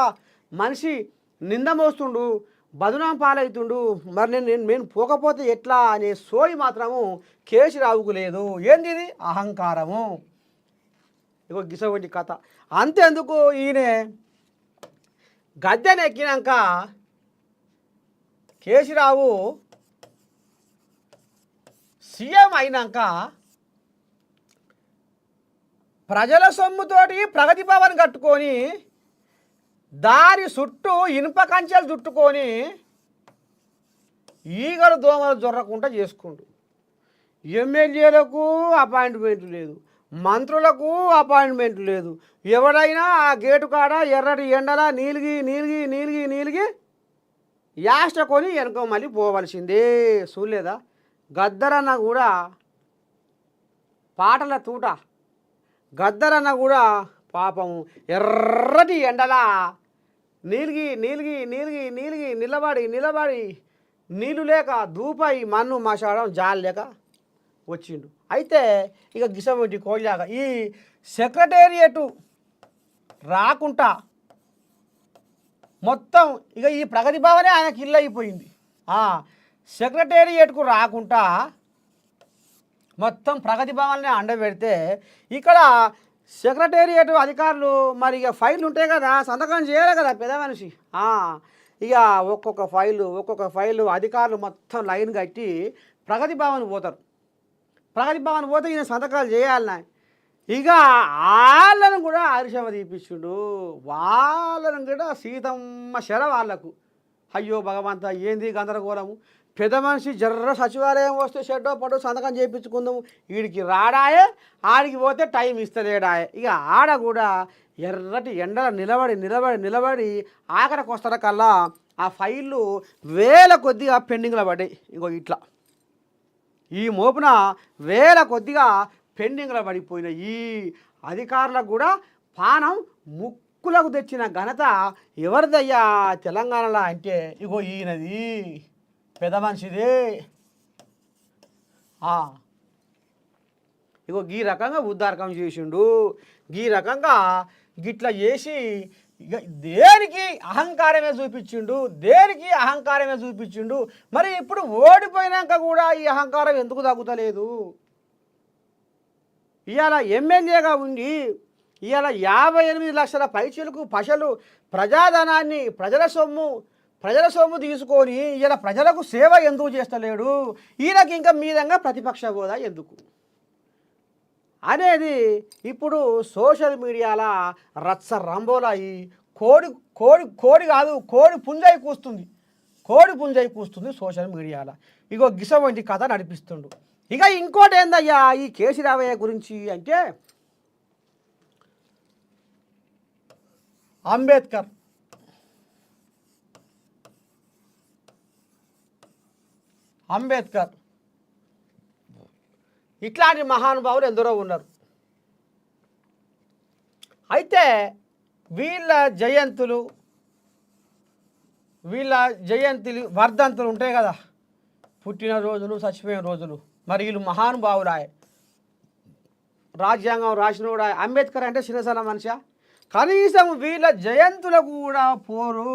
మనిషి నింద మోస్తుండు, బదునాం పాలవుతుండు, మరి నేను పోకపోతే ఎట్లా అనే సోయి మాత్రము కేసీరావుకు లేదు. ఏంది ఇది? అహంకారము. ఇగో గిసవంటి కథ. అంతేందుకు, ఈయన గద్దెనెక్కినాక కేసీరావు సీఎం అయినాక ప్రజల సొమ్ముతోటి ప్రగతి భవన్ కట్టుకొని దారి చుట్టూ ఇనుప కంచెలు చుట్టుకొని ఈగలు దోమలు జొర్రకుండా చేసుకుంటూ, ఎమ్మెల్యేలకు అపాయింట్మెంట్ లేదు, మంత్రులకు అపాయింట్మెంట్ లేదు, ఎవడైనా ఆ గేటు కాడ ఎర్రటి ఎండలా నీలిగి యాస్ట కొని వెనుక మళ్ళీ పోవలసిందే. చూడలేదా? గద్దరన్న కూడా పాటల తూట, గద్దరన్న కూడా పాపం ఎర్రటి ఎండలా నీలిగి నిలబడి నీళ్ళు లేక దూపై మన్ను మసాడం జాలి లేక వచ్చిండు. అయితే ఇక గిసవంటి కోయిలాగా ఈ సెక్రటేరియట్ రాకుండా మొత్తం ఇక ఈ ప్రగతి భవనే ఆయనకి ఇల్లు అయిపోయింది. సెక్రటేరియట్కు రాకుండా మొత్తం ప్రగతి భవన్నే అండబెడితే ఇక్కడ సెక్రటేరియట్ అధికారులు మరి ఇక ఫైళ్ళు ఉంటాయి కదా, సంతకం చేయాలి కదా పెద్ద మనిషి. ఇక ఒక్కొక్క ఫైలు అధికారులు మొత్తం లైన్ కట్టి ప్రగతి భవన్ పోతారు. ప్రగతి భవన్ పోతే ఈయన సంతకాలు చేయాలన్నా. ఇక వాళ్ళను కూడా హరిశమ తీపిచ్చుడు, వాళ్ళను కూడా సీతమ్మ శర వాళ్ళకు. అయ్యో భగవంత, ఏంది గందరగోళము, పెద్ద మనిషి జర్ర సచివాలయం వస్తే షెడ్డో పడో సంతకం చేయించుకుందాము, వీడికి రాడాయే, ఆడికి పోతే టైం ఇస్తలేడాయే. ఇక ఆడ కూడా ఎర్రటి ఎండల నిలబడి ఆఖరికి వస్తాడ కల్లా ఆ ఫైళ్ళు వేల కొద్దిగా పెండింగ్లో పడ్డాయి. ఇంకో ఇట్లా ఈ మోపున వేల కొద్దిగా పెండింగ్లో పడిపోయిన ఈ అధికారులకు కూడా పానం ముక్కులకు తెచ్చిన ఘనత ఎవరిదయ్యా తెలంగాణలో అంటే ఇగో ఈయనది, పెద్ద మనిషిదే. ఇగో ఈ రకంగా ఉద్దారకం చేసిండు, ఈ రకంగా గిట్లా చేసి ఇక దేనికి అహంకారమే చూపించిండు, దేనికి అహంకారమే చూపించిండు. మరి ఇప్పుడు ఓడిపోయినాక కూడా ఈ అహంకారం ఎందుకు తగ్గుతలేదు? ఇవాళ ఎమ్మెల్యేగా ఉండి ఇవాళ 58 లక్షల పైచీలకు పశలు ప్రజాధనాన్ని ప్రజల సొమ్ము తీసుకొని ఇలా ప్రజలకు సేవ ఎందుకు చేస్తలేడు? ఈయనకి ఇంకా మీదంగా ప్రతిపక్ష హోదా ఎందుకు అనేది ఇప్పుడు సోషల్ మీడియాలో రచ్చ రంబోలాయి కోడి కాదు కోడి పుంజై కూస్తుంది సోషల్ మీడియాలో. ఇగో గిస వంటి కథ నడిపిస్తుండు. ఇక ఇంకోటి ఏందయ్యా ఈ కేసీరావయ్య గురించి అంటే, అంబేద్కర్ ఇట్లాంటి మహానుభావులు ఎందరో ఉన్నారు. అయితే వీళ్ళ జయంతులు వర్ధంతులు ఉంటాయి కదా, పుట్టినరోజులు చచ్చిపోయిన రోజులు. మరి వీళ్ళు మహానుభావులాయ, రాజ్యాంగం రాసినోడా. అంబేద్కర్ అంటే చిన్నసన్న మనిషి, కనీసం వీళ్ళ జయంతులకు కూడా పోరు,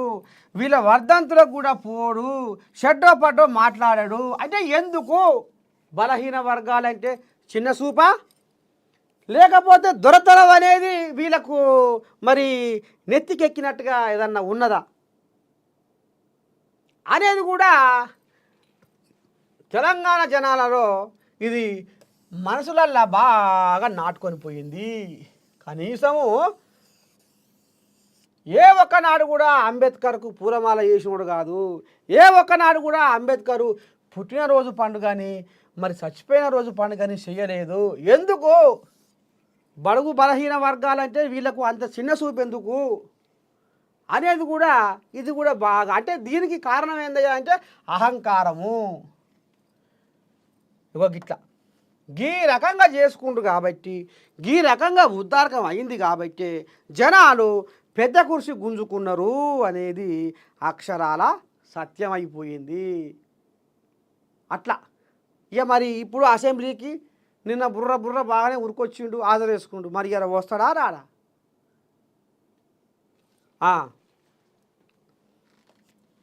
వీళ్ళ వర్ధంతులకు కూడా పోడు, షడ్డో పడ్డో మాట్లాడాడు. అంటే ఎందుకు? బలహీన వర్గాలంటే చిన్న చూపా, లేకపోతే దొరతనం అనేది వీళ్ళకు మరి నెత్తికెక్కినట్టుగా ఏదన్నా ఉన్నదా అనేది కూడా తెలంగాణ జనాలలో ఇది మనసులల్లా బాగా నాటుకొని పోయింది. కనీసము ఏ ఒక్కనాడు కూడా అంబేద్కర్కు పూలమాల చేసినోడు కాదు, ఏ ఒక్కనాడు కూడా అంబేద్కరు పుట్టినరోజు పండుగని మరి చచ్చిపోయిన రోజు పండుగని చెయ్యలేదు. ఎందుకు? బడుగు బలహీన వర్గాలంటే వీళ్ళకు అంత చిన్న చూపు ఎందుకు అనేది కూడా ఇది కూడా బాగా, అంటే దీనికి కారణం ఏందయ్యా అంటే అహంకారము. ఇగో గిట్లా ఈ రకంగా చేసుకుంటూ కాబట్టి, ఈ రకంగా ఉద్దారకం అయింది కాబట్టి జనాలు పెద్ద కుర్చీ గుంజుకున్నారు అనేది అక్షరాల సత్యమైపోయింది. అట్లా ఇక మరి ఇప్పుడు అసెంబ్లీకి నిన్న బుర్ర బాగానే ఉరికొచ్చిండు, హాజరేసుకుండు. మరి ఇలా వస్తాడా రాడా?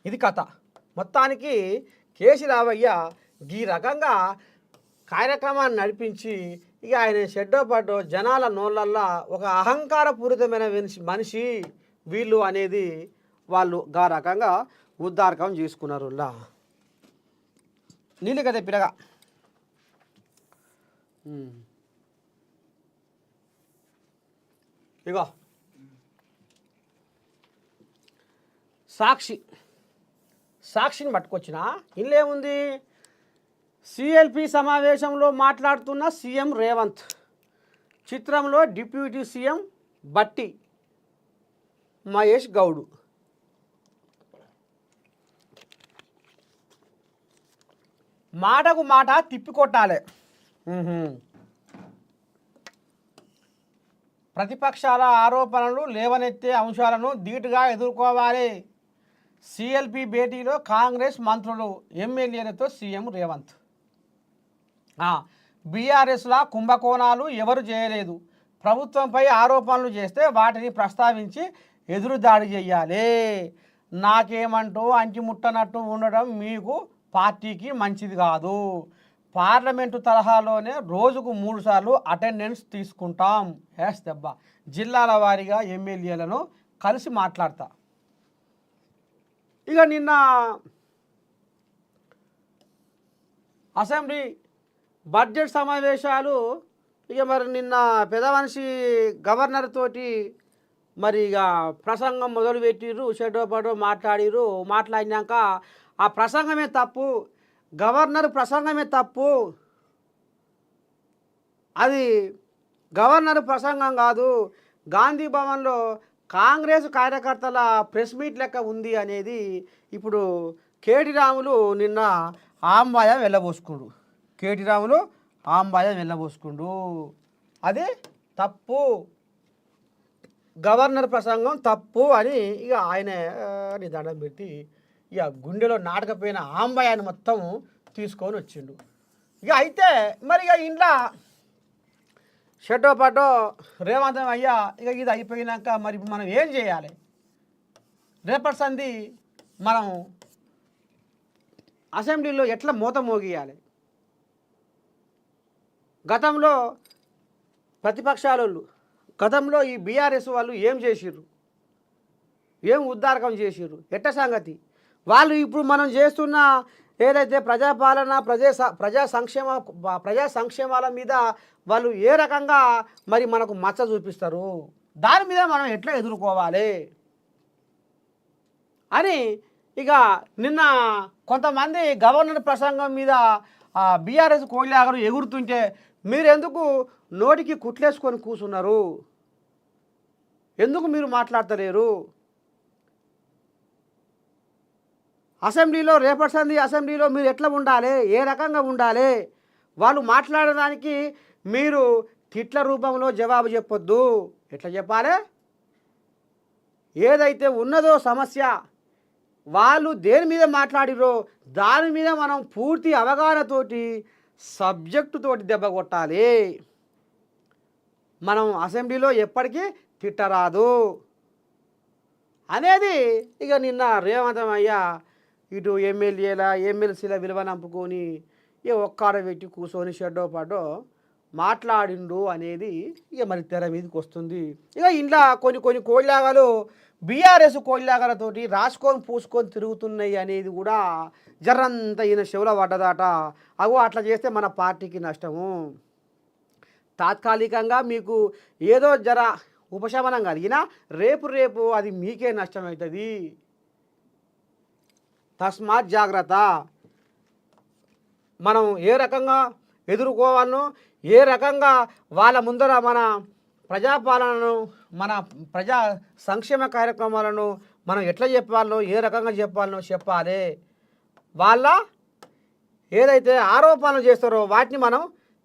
ఇది కథ. మొత్తానికి కేసీరావయ్య ఈ రకంగా కార్యక్రమాన్ని నడిపించి ఇక ఆయన షెడ్డో పడ్డో జనాల నోళ్ళల్లో ఒక అహంకారపూరితమైన మనిషి వీళ్ళు అనేది వాళ్ళు గా రకంగా ఉద్దారకం చేసుకున్నారు. నీళ్ళు కదా పిరగా ఇగో సాక్షిని పట్టుకొచ్చిన ఇల్లేముంది, సిఎల్పి సమావేశంలో మాట్లాడుతున్న సీఎం రేవంత్, చిత్రంలో డిప్యూటీ సీఎం బట్టి మహేష్ గౌడ్. మాటకు మాట తిప్పికొట్టాలి. ప్రతిపక్షాల ఆరోపణలు లేవనెత్తే అంశాలను ధీటుగా ఎదుర్కోవాలి. సిఎల్పి భేటీలో కాంగ్రెస్ మంత్రులు, ఎమ్మెల్యేలతో సీఎం రేవంత్. బీఆర్ఎస్లా కుంభకోణాలు ఎవరు చేయలేదు, ప్రభుత్వంపై ఆరోపణలు చేస్తే వాటిని ప్రస్తావించి ఎదురుదాడి చేయాలి. నాకేమంటూ అంటిముట్టనట్టు ఉండడం మీకు పార్టీకి మంచిది కాదు. పార్లమెంటు తరహాలోనే రోజుకు 3 సార్లు అటెండెన్స్ తీసుకుంటాం. దెబ్బ జిల్లాల వారీగా ఎమ్మెల్యేలను కలిసి మాట్లాడతా. ఇక నిన్న అసెంబ్లీ బడ్జెట్ సమావేశాలు, ఇక మరి నిన్న పెదమనిషి గవర్నర్ తోటి మరి ఇక ప్రసంగం మొదలుపెట్టిర్రు, షెడో పడో మాట్లాడినాక ఆ ప్రసంగమే తప్పు, గవర్నర్ ప్రసంగమే తప్పు, అది గవర్నర్ ప్రసంగం కాదు, గాంధీ భవన్లో కాంగ్రెస్ కార్యకర్తల ప్రెస్ మీట్ లెక్క ఉంది అనేది ఇప్పుడు కేటీ రాములు నిన్న ఆంబాయ వెళ్ళబోసుకుండు. అది తప్పు, గవర్నర్ ప్రసంగం తప్పు అని ఇక ఆయన దండం పెట్టి ఇక గుండెలో నాటకపోయిన ఆంబాయాన్ని మొత్తం తీసుకొని వచ్చిండు. ఇక అయితే మరి ఇక ఇంట్లో షెట్టో పాటో రేవంతం అయ్యా ఇక ఇది అయిపోయినాక మరి మనం ఏం చేయాలి? రేపటి సంధి మనం అసెంబ్లీలో ఎట్లా మూత మోగియాలి? గతంలో ప్రతిపక్షాలు గతంలో ఈ బీఆర్ఎస్ వాళ్ళు ఏం చేసిర్రు, ఏం ఉద్దారకం చేసిర్రు, ఎట్ట సంగతి? వాళ్ళు ఇప్పుడు మనం చేస్తున్న ఏదైతే ప్రజాపాలన ప్రజా సంక్షేమాల మీద వాళ్ళు ఏ రకంగా మరి మనకు మచ్చ చూపిస్తారు, దాని మీద మనం ఎట్లా ఎదుర్కోవాలి అని ఇక నిన్న కొంతమంది గవర్నర్ ప్రసంగం మీద బీఆర్ఎస్ కోయిలాగరు ఎగురుతుంటే మీరెందుకు నోటికి కుట్లేసుకొని కూర్చున్నారు? ఎందుకు మీరు మాట్లాడతలేరు? అసెంబ్లీలో రేపటి సంధి అసెంబ్లీలో మీరు ఎట్లా ఉండాలి, ఏ రకంగా ఉండాలి? వాళ్ళు మాట్లాడడానికి మీరు తిట్ల రూపంలో జవాబు చెప్పొద్దు. ఎట్లా చెప్పాలి? ఏదైతే ఉన్నదో సమస్య, వాళ్ళు దేని మీద మాట్లాడిరో దాని మీద మనం పూర్తి అవగాహనతోటి సబ్జెక్టుతోటి దెబ్బ కొట్టాలి. మనం అసెంబ్లీలో ఎప్పటికీ తిట్టరాదు అనేది ఇక నిన్న రేవంతం అయ్యా ఇటు ఎమ్మెల్సీల విలువ నంపుకొని ఇక ఒక్కాడ పెట్టి కూర్చొని షెడ్డో పాటో మాట్లాడిండు అనేది ఇక మరి తెర మీదకి వస్తుంది. ఇక ఇంట్లో కొన్ని కోళ్ళాగాలు బీఆర్ఎస్ కోళ్ళాగాలతోటి రాసుకొని పూసుకొని తిరుగుతున్నాయి అనేది కూడా జర్రంత ఈయన చెవుల పడ్డదాట. అగో అట్లా చేస్తే మన పార్టీకి నష్టము. తాత్కాలికంగా మీకు ఏదో జర ఉపశమనం కలిగినా రేపు అది మీకే నష్టమవుతుంది. తస్మాత్ జాగ్రత్త. మనం ఏ రకంగా ఎదుర్కోవాలనో, ఏ రకంగా వాళ్ళ ముందర మన ప్రజాపాలనను, మన ప్రజా సంక్షేమ కార్యక్రమాలను మనం ఎట్లా చెప్పాలనో, ఏ రకంగా చెప్పాలి. వాళ్ళ ఏదైతే ఆరోపణలు చేస్తారో వాటిని మనం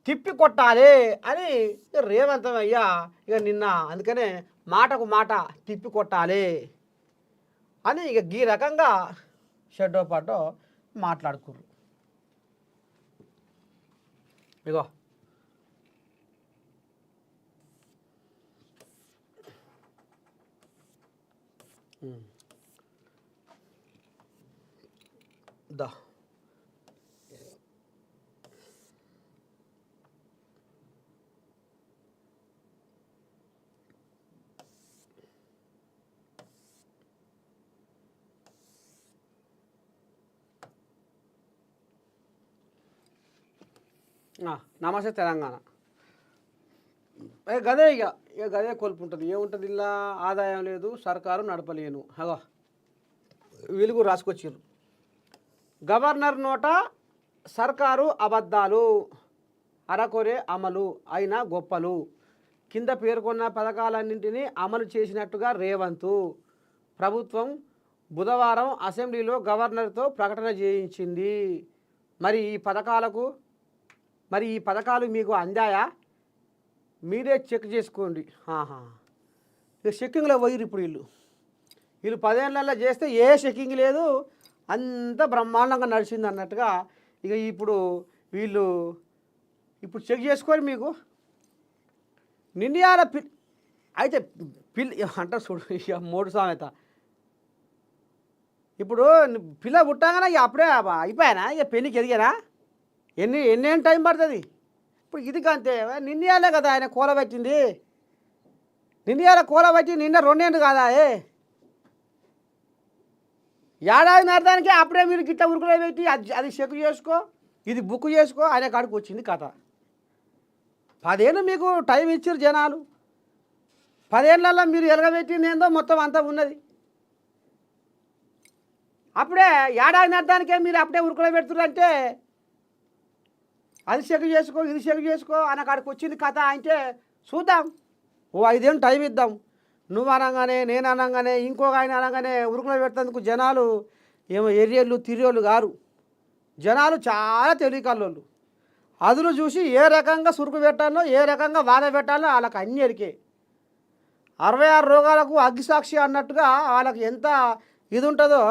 తిప్పి కొట్టాలి అని రేవంతం అయ్యా ఇక నిన్న అందుకనే మాటకు మాట తిప్పి కొట్టాలి అని ఇక ఈ రకంగా షెడ్డో పాటో మాట్లాడుకుర్రు. ఇగో దా నమస్తే తెలంగాణ. గదే ఇక గదే కొలుపు ఉంటుంది. ఏముంటుంది? ఇలా ఆదాయం లేదు, సర్కారు నడపలేను. అగో వెలుగు రాసుకొచ్చారు. గవర్నర్ నోట సర్కారు అబద్ధాలు, అరకొరే అమలు అయిన గొప్పలు. కింద పేర్కొన్న పథకాలన్నింటినీ అమలు చేసినట్టుగా రేవంత్ ప్రభుత్వం బుధవారం అసెంబ్లీలో గవర్నర్తో ప్రకటన చేయించింది. మరి ఈ పథకాలు మీకు అందాయా? మీరే చెక్ చేసుకోండి. ఇక చెక్కింగ్లో పోయిరు. ఇప్పుడు వీళ్ళు 10 ఏళ్ళల్లో చేస్తే ఏ చెక్కింగ్ లేదు, అంత బ్రహ్మాండంగా నడిచింది అన్నట్టుగా ఇక ఇప్పుడు వీళ్ళు చెక్ చేసుకొని మీకు నిన్నయాల అయితే అంటారు చూడు ఇక 3 సామెత. ఇప్పుడు పిల్ల పుట్టాగానే ఇక అప్పుడే అయిపోయానా? ఇక పెళ్ళికి ఎదిగానా? ఎన్నేం టైం పడుతుంది? ఇప్పుడు ఇది అంతే. నిన్నయాలే కదా ఆయన కూలబెట్టింది. నిన్నయాల కూలబెట్టి నిన్న 2 ఏళ్ళు కాదా? ఏడాది నరదానికి అప్పుడే మీరు గిట్ల ఉరుకులో పెట్టి అది చెక్ చేసుకో, ఇది బుక్ చేసుకో అనే కాడికి వచ్చింది కథ. 10 ఏళ్ళు మీకు టైం ఇచ్చారు జనాలు. 10 ఏళ్ళల్లో మీరు ఎలగబెట్టింది ఏందో మొత్తం అంతా ఉన్నది. అప్పుడే ఏడాది నరదానికే మీరు అప్పుడే ఉరుకులో పెడుతున్నారంటే అది చెక్ చేసుకో, ఇది చెక్ చేసుకో అన్న కాడికి వచ్చింది కథ. అంటే చూద్దాం, ఓ 5 ఏళ్ళు టైం ఇద్దాం. నువ్వు అనగానే, నేను అనగానే, ఇంకొక ఆయన అనగానే ఉరుకులో పెట్టేందుకు జనాలు ఏమో ఎర్రేళ్ళు తిరియోళ్ళు గారు. జనాలు చాలా తెలివికల్లోళ్ళు. అదును చూసి ఏ రకంగా సురుకు పెట్టాలో, ఏ రకంగా బాధ పెట్టాలో వాళ్ళకి అన్ని ఎరికే. 66 రోగాలకు అగ్గిసాక్షి అన్నట్టుగా వాళ్ళకి ఎంత ఇది ఉంటుందో,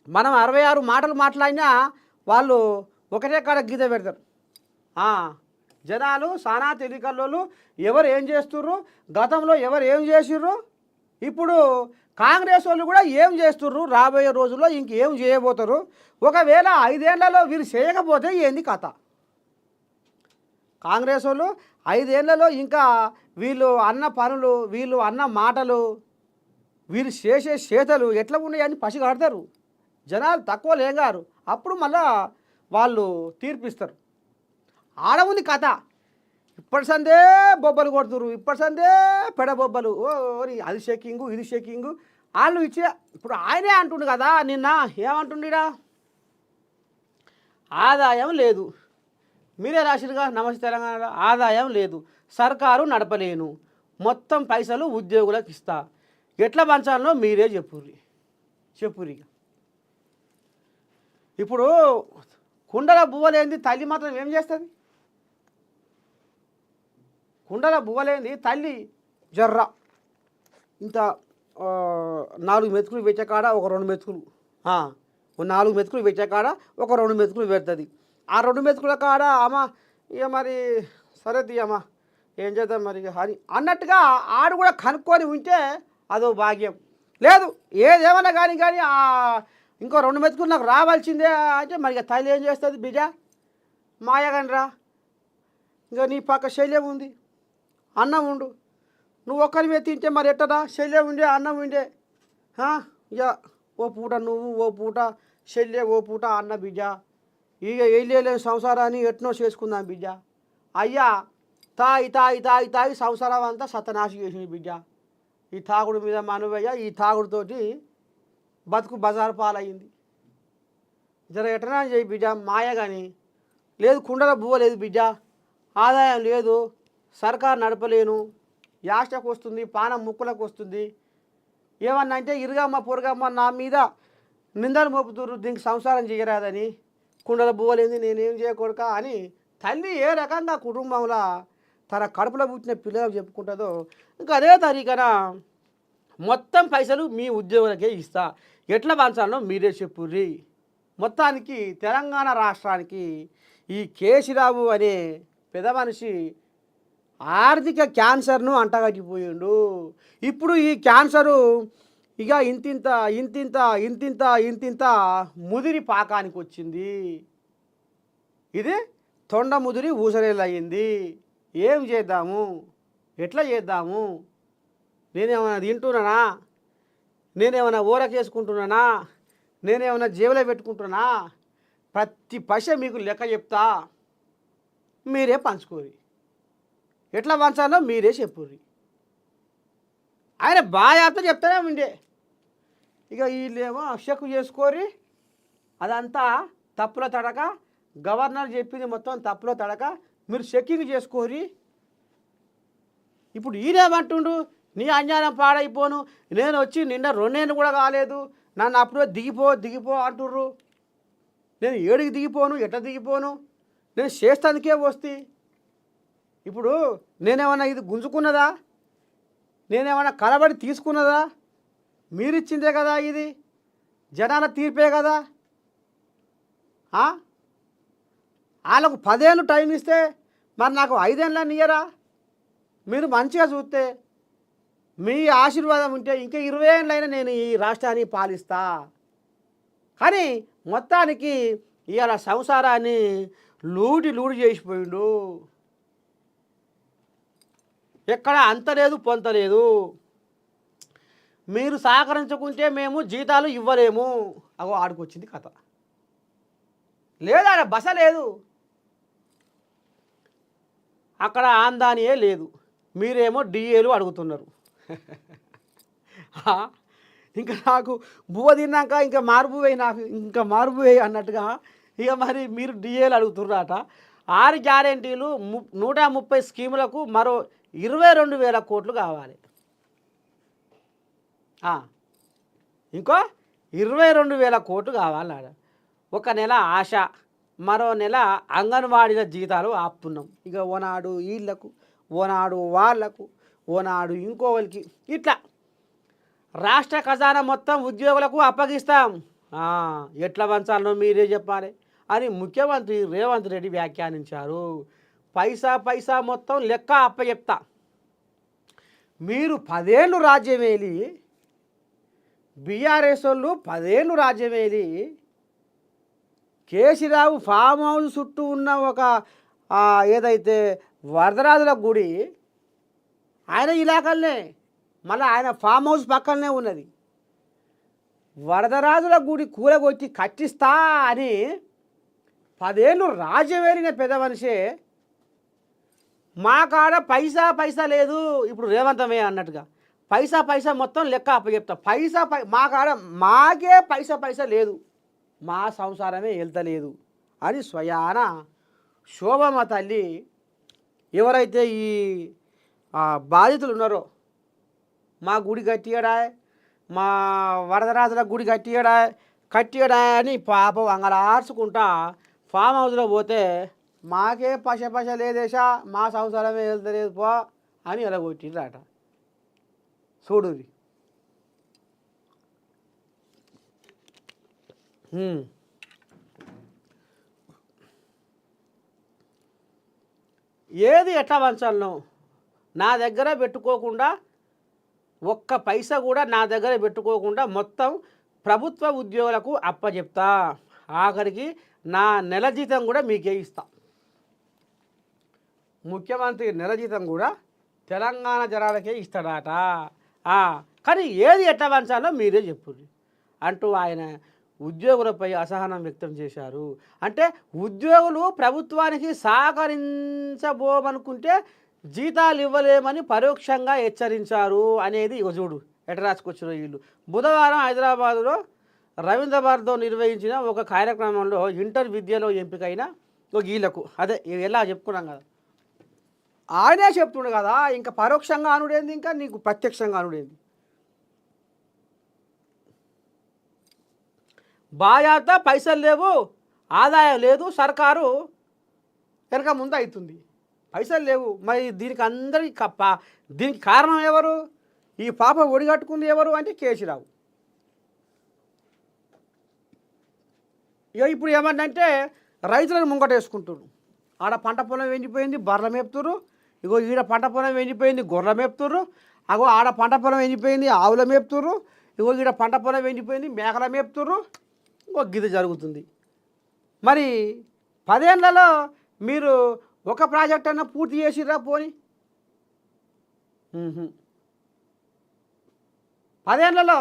మనం 66 మాటలు మాట్లాడినా వాళ్ళు ఒకటే కాడ గీత పెడతారు. జనాలు సానా తెలికల్లోళ్ళు ఎవరు ఏం చేస్తుర్రు, గతంలో ఎవరు ఏం చేసిర్రు, ఇప్పుడు కాంగ్రెస్ వాళ్ళు కూడా ఏం చేస్తుర్రు, రాబోయే రోజుల్లో ఇంకేం చేయబోతారు, ఒకవేళ 5 ఏళ్లలో వీరు చేయకపోతే ఏంది కథ. కాంగ్రెస్ వాళ్ళు 5 ఏళ్లలో ఇంకా వీళ్ళు అన్న పనులు, వీళ్ళు అన్న మాటలు, వీళ్ళు చేసే చేతలు ఎట్లా ఉన్నాయని పసిగడతారు. జనాలు తక్కువ లేగారు, అప్పుడు మళ్ళా వాళ్ళు తీర్పిస్తారు. ఆడవుంది కథ. ఇప్పటి సందే బొబ్బలు కొడుతురు, ఇప్పటి సందే పెడబొబ్బలు, అది షేకింగు ఇది షేకింగు వాళ్ళు ఇచ్చే. ఇప్పుడు ఆయనే అంటుండు కదా నిన్న, ఏమంటుండీడా, ఆదాయం లేదు. మీరే రాసిరుగా నమస్తే తెలంగాణలో, ఆదాయం లేదు, సర్కారు నడపలేను, మొత్తం పైసలు ఉద్యోగులకు ఇస్తా, ఎట్లా పంచాలనో మీరే చెప్పురి. ఇప్పుడు కుండల బువ్వలేంది తల్లి మాత్రం ఏం చేస్తుంది? కుండల బువ్వలేంది తల్లి జర్ర ఇంత 4 మెతుకులు పెట్టాకాడ ఒక 2 మెతుకులు, 4 మెతుకులు పెట్టాకాడ ఒక 2 మెతుకులు పెడుతుంది. ఆ 2 మెతుకుల కాడ అమ్మ ఇక మరి సరే తీయమ్మా ఏం చేద్దాం మరి అని అన్నట్టుగా ఆడు కూడా కనుక్కొని ఉంటే అదో భాగ్యం. లేదు ఏదేమన్నా కానీ ఇంకో 2 మెతుకులు నాకు రావాల్సిందే అంటే మరి ఇక తల్లి ఏం చేస్తుంది, బిడ్డ మాయగండ్రా, ఇంకా నీ పక్క శల్యం ఉంది, అన్నం ఉండు, నువ్వు ఒక్కరి మీద తింటే మరి ఎట్టదా, శల్యం ఉండే అన్నం ఉండే, ఇక ఓ పూట నువ్వు, ఓ పూట శల్య, ఓ పూట అన్న బిడ్డ, ఇక వెళ్ళలేని సంసారాన్ని ఎట్నో చేసుకుందాం బిడ్డ. అయ్యా తాగి సంసారం అంతా సత్యనాశి చేసింది బిడ్డ. ఈ తాగుడు మీద మనవయ్య, ఈ తాగుడుతోటి బతుకు బజారు పాలయ్యింది. జర ఎటనా చేయి బిడ్డ మాయ. కానీ లేదు కుండల బువ్వ లేదు బిడ్డ, ఆదాయం లేదు, సర్కారు నడపలేను, యాస్టకు వస్తుంది, పానం ముక్కులకు వస్తుంది, ఏమన్నా అంటే ఇరుగమ్మ పొరగమ్మ నా మీద నిందలు మోపుతుర్రు, దీనికి సంసారం చేయరాదని, కుండల బువ్వలేంది నేనేం చేయకూడక అని తల్లి ఏ రకంగా కుటుంబంలో తన కడుపులో పుట్టిన పిల్లలకు చెప్పుకుంటుందో, ఇంకా అదే తరీకన మొత్తం పైసలు మీ ఉద్యోగులకే ఇస్తా, ఎట్లా పంచాలనో మీరే చెప్పుర్రి. మొత్తానికి తెలంగాణ రాష్ట్రానికి ఈ కేసీరావు అనే పెద్ద మనిషి ఆర్థిక క్యాన్సర్ను అంటగట్టిపోయిండు. ఇప్పుడు ఈ క్యాన్సరు ఇక ఇంతింత ముదిరి పాకానికి వచ్చింది. ఇది తొండ ముదిరి ఊసరేలు అయ్యింది. ఏం చేద్దాము, ఎట్లా చేద్దాము, నేనేమైనా తింటున్నానా, నేనేమైనా ఊరకేసుకుంటున్నానా, నేనేమైనా జేబులో పెట్టుకుంటున్నా, ప్రతి పైసా మీకు లెక్క చెప్తా, మీరే పంచుకోరి, ఎట్లా పంచాలో మీరే చెప్పుర్రి. ఆయన బాగా చెప్తానే ఉండే. ఇక వీళ్ళేమో చెక్కు చేసుకోరి, అదంతా తప్పుల తడక, గవర్నర్ చెప్పింది మొత్తం తప్పులో తడక, మీరు చెక్కింగ్ చేసుకోరి. ఇప్పుడు ఈయనేమంటుండు, నీ అజ్ఞానం పాడైపోను, నేను వచ్చి నిన్న 2 ఏళ్ళు కూడా కాలేదు, నన్ను అప్పుడే దిగిపో అంటుర్రు, నేను ఏడికి దిగిపోను, ఎట్లా దిగిపోను, నేను చేస్తానికే వస్తే. ఇప్పుడు నేనేమన్నా ఇది గుంజుకున్నదా, నేనేమన్నా కలబడి తీసుకున్నదా, మీరిచ్చిందే కదా, ఇది జనాల తీర్పే కదా. వాళ్ళకు 10 ఏళ్ళు టైం ఇస్తే మరి నాకు 5 ఏళ్ళని ఇయ్యరా? మీరు మంచిగా చూస్తే, మీ ఆశీర్వాదం ఉంటే ఇంకా 20 ఏళ్ళైనా నేను ఈ రాష్ట్రాన్ని పాలిస్తా. కానీ మొత్తానికి ఇవాళ సంసారాన్ని లూడి చేసిపోయిండు. ఎక్కడ అంత లేదు పొంత లేదు. మీరు సహకరించుకుంటే మేము జీతాలు ఇవ్వలేము. అగో ఆడుకొచ్చింది కథ. లేదా బస లేదు, అక్కడ ఆందానియే లేదు, మీరేమో డిఏలు అడుగుతున్నారు. ఇంకా నాకు బువ్వ తిన్నాక ఇంకా మారుబువేయి, నాకు ఇంకా మారుబువేయి అన్నట్టుగా ఇక మరి మీరు డిఏలు అడుగుతున్నారట. 6 గ్యారెంటీలు 130 స్కీములకు మరో 22,000 కోట్లు కావాలి. ఇంకో 22,000 కోట్లు కావాలన్నాడ. ఒక నెల ఆశ, మరో నెల అంగన్వాడీల జీతాలు ఆపుతున్నాం. ఇక ఓనాడు వీళ్ళకు, ఓనాడు వాళ్లకు, ఓనాడు ఇంకోవరికి, ఇట్లా రాష్ట్ర ఖజానా మొత్తం ఉద్యోగులకు అప్పగిస్తాం. ఎట్లా పంచాలనో మీరే చెప్పాలి. అని ముఖ్యమంత్రి రేవంత్ రెడ్డి వ్యాఖ్యానించారు. పైసా పైసా మొత్తం లెక్క అప్పచెప్తా. మీరు 10 ఏళ్ళు రాజ్యమేలి, బీఆర్ఎస్ వాళ్ళు 10 ఏళ్ళు రాజ్యమేలి, కేసీరావు ఫామ్ హౌస్ చుట్టూ ఉన్న ఒక ఏదైతే వరదరాజుల గుడి ఆయన ఇలాకల్నే, మళ్ళీ ఆయన ఫామ్ హౌస్ పక్కనే ఉన్నది. వరదరాజుల గుడి కూలగొట్టి కట్టిస్తా అని 10 ఏళ్ళు రాజ్యమేలిన పెద్ద మనిషే మా కాడ పైసా పైసా లేదు. ఇప్పుడు రేవంతమే అన్నట్టుగా పైసా పైసా మొత్తం లెక్క అప్పచెప్తా. మా కాడ మాకే పైసా పైసా లేదు, మా సంసారమే వెళ్తలేదు అని స్వయాన శోభమ్మ తల్లి ఎవరైతే ఈ బాధితులు ఉన్నారో, మా గుడి కట్టియడా, మా వరదరాజుల గుడి కట్టియడా అని పాపం అంగలార్చుకుంటా ఫామ్ హౌస్లో పోతే మాకే పశ లేదేశా, మా సంసారమే వెళ్తలేదు పో అని ఎలగొట్టిండ్రట. చూడుది. ఏది ఎట్లా వంచాలను నా దగ్గర పెట్టుకోకుండా, ఒక్క పైసా కూడా నా దగ్గర పెట్టుకోకుండా మొత్తం ప్రభుత్వ ఉద్యోగులకు అప్పచెప్తా. ఆఖరికి నా నెల జీతం కూడా మీకే ఇస్తా. ముఖ్యమంత్రి నెల జీతం కూడా తెలంగాణ జనాలకే ఇస్తాడట. కానీ ఏది ఎట్లా వంచాలో మీరే చెప్పుర్రి అంటూ ఆయన ఉద్యోగులపై అసహనం వ్యక్తం చేశారు. అంటే ఉద్యోగులు ప్రభుత్వానికి సహకరించబోమనుకుంటే జీతాలు ఇవ్వలేమని పరోక్షంగా హెచ్చరించారు అనేది చూడు ఎట్లా రాసుకొచ్చిన వీళ్ళు. బుధవారం హైదరాబాదులో రవీంద్రభారత్లో నిర్వహించిన ఒక కార్యక్రమంలో ఇంటర్ విద్యలో ఎంపికైన వీళ్ళకు అదే ఎలా చెప్పుకున్నాం కదా, ఆయనే చెప్తుండు కదా, ఇంకా పరోక్షంగా అనుడేంది, ఇంకా నీకు ప్రత్యక్షంగా అనుడేంది. బాయాత పైసలు లేవు, ఆదాయం లేదు, సర్కారు వెనక ముందు అవుతుంది, పైసలు లేవు. మరి దీనికి అందరికీ దీనికి కారణం ఎవరు? ఈ పాప ఒడిగట్టుకుంది ఎవరు అంటే కేసీరావు. ఇక ఇప్పుడు ఏమన్నంటే రైతులను ముంగటేసుకుంటున్నారు. ఆడ పంట పొలం ఎండిపోయింది, బర్రెల మేపుతురు. ఇగో ఈడ పంట పొలం ఎండిపోయింది, గొర్రెల మేపుతురు. అగో ఆడ పంట పొలం ఎండిపోయింది, ఆవుల మేపుతురు. ఇగో ఈడ పంట పొలం ఎండిపోయింది, మేకల మేపుతురు. ఇంకో గిది జరుగుతుంది. మరి 10 ఏళ్లలో మీరు ఒక ప్రాజెక్ట్ అన్నా పూర్తి చేసిర్రా? పోని 10 ఏళ్లలో